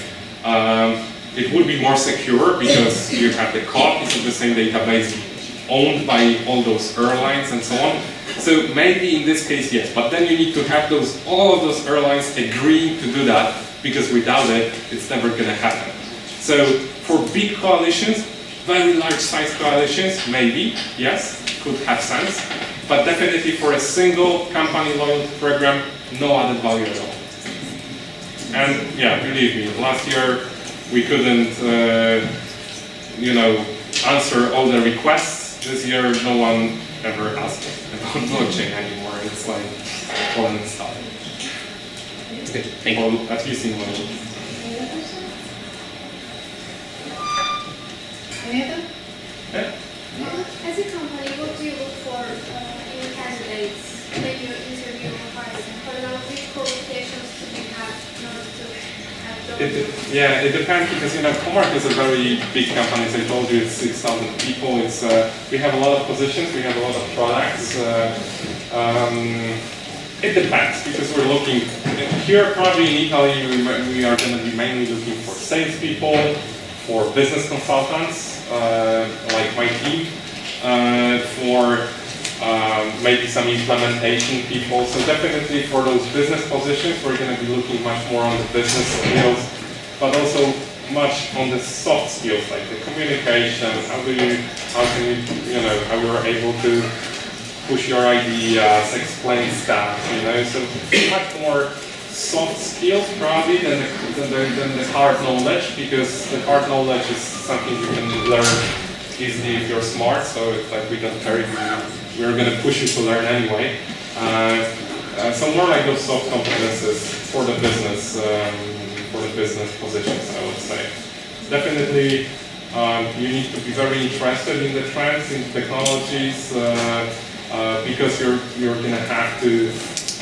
It would be more secure because you have the copies of the same database owned by all those airlines and so on. So maybe in this case, yes, but then you need to have all of those airlines agreeing to do that, because without it, it's never going to happen. So for big coalitions, very large size coalitions, maybe, yes, could have sense, but definitely for a single company loyalty program, no added value at all. And yeah, believe me, last year we couldn't, you know, answer all the requests. This year, no one ever asked about blockchain anymore. It's like fallen stuff. Okay, thank you. Well, at least in one. Any other? Yeah. As a company, what do you look for in candidates when you interview or hire them? For example, which qualifications do you have in order to have those? Yeah, it depends, because you know, Comarch is a very big company. As I told you, it's 6,000 people. It's we have a lot of positions, we have a lot of products. It depends, because we're looking here. Probably in Italy, we are going to be mainly looking for salespeople, for business consultants, like my team, for maybe some implementation people. So definitely for those business positions, we're going to be looking much more on the business skills, but also much on the soft skills, like the communication. How can you know, how you're able to push your ideas, explain stuff, you know. So much more soft skills probably than the hard knowledge, because the hard knowledge is something you can learn easily if you're smart. So it's like we don't care if we're going to push you to learn anyway. So more like those soft competences for the business positions, I would say. Definitely, you need to be very interested in the trends, in technologies, because you're going to have to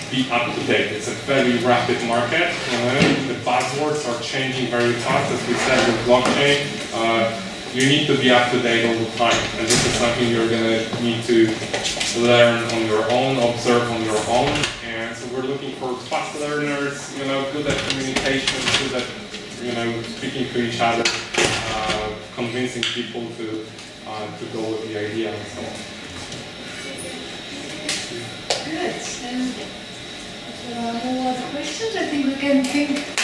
be up to date. It's a very rapid market. The buzzwords are changing very fast, as we said with blockchain. You need to be up to date all the time, and this is something you're going to need to learn on your own, observe on your own. And so we're looking for fast learners, good at communication, good at speaking to each other, convincing people to go with the idea and so on. Good. And if there are no other questions, I think we can think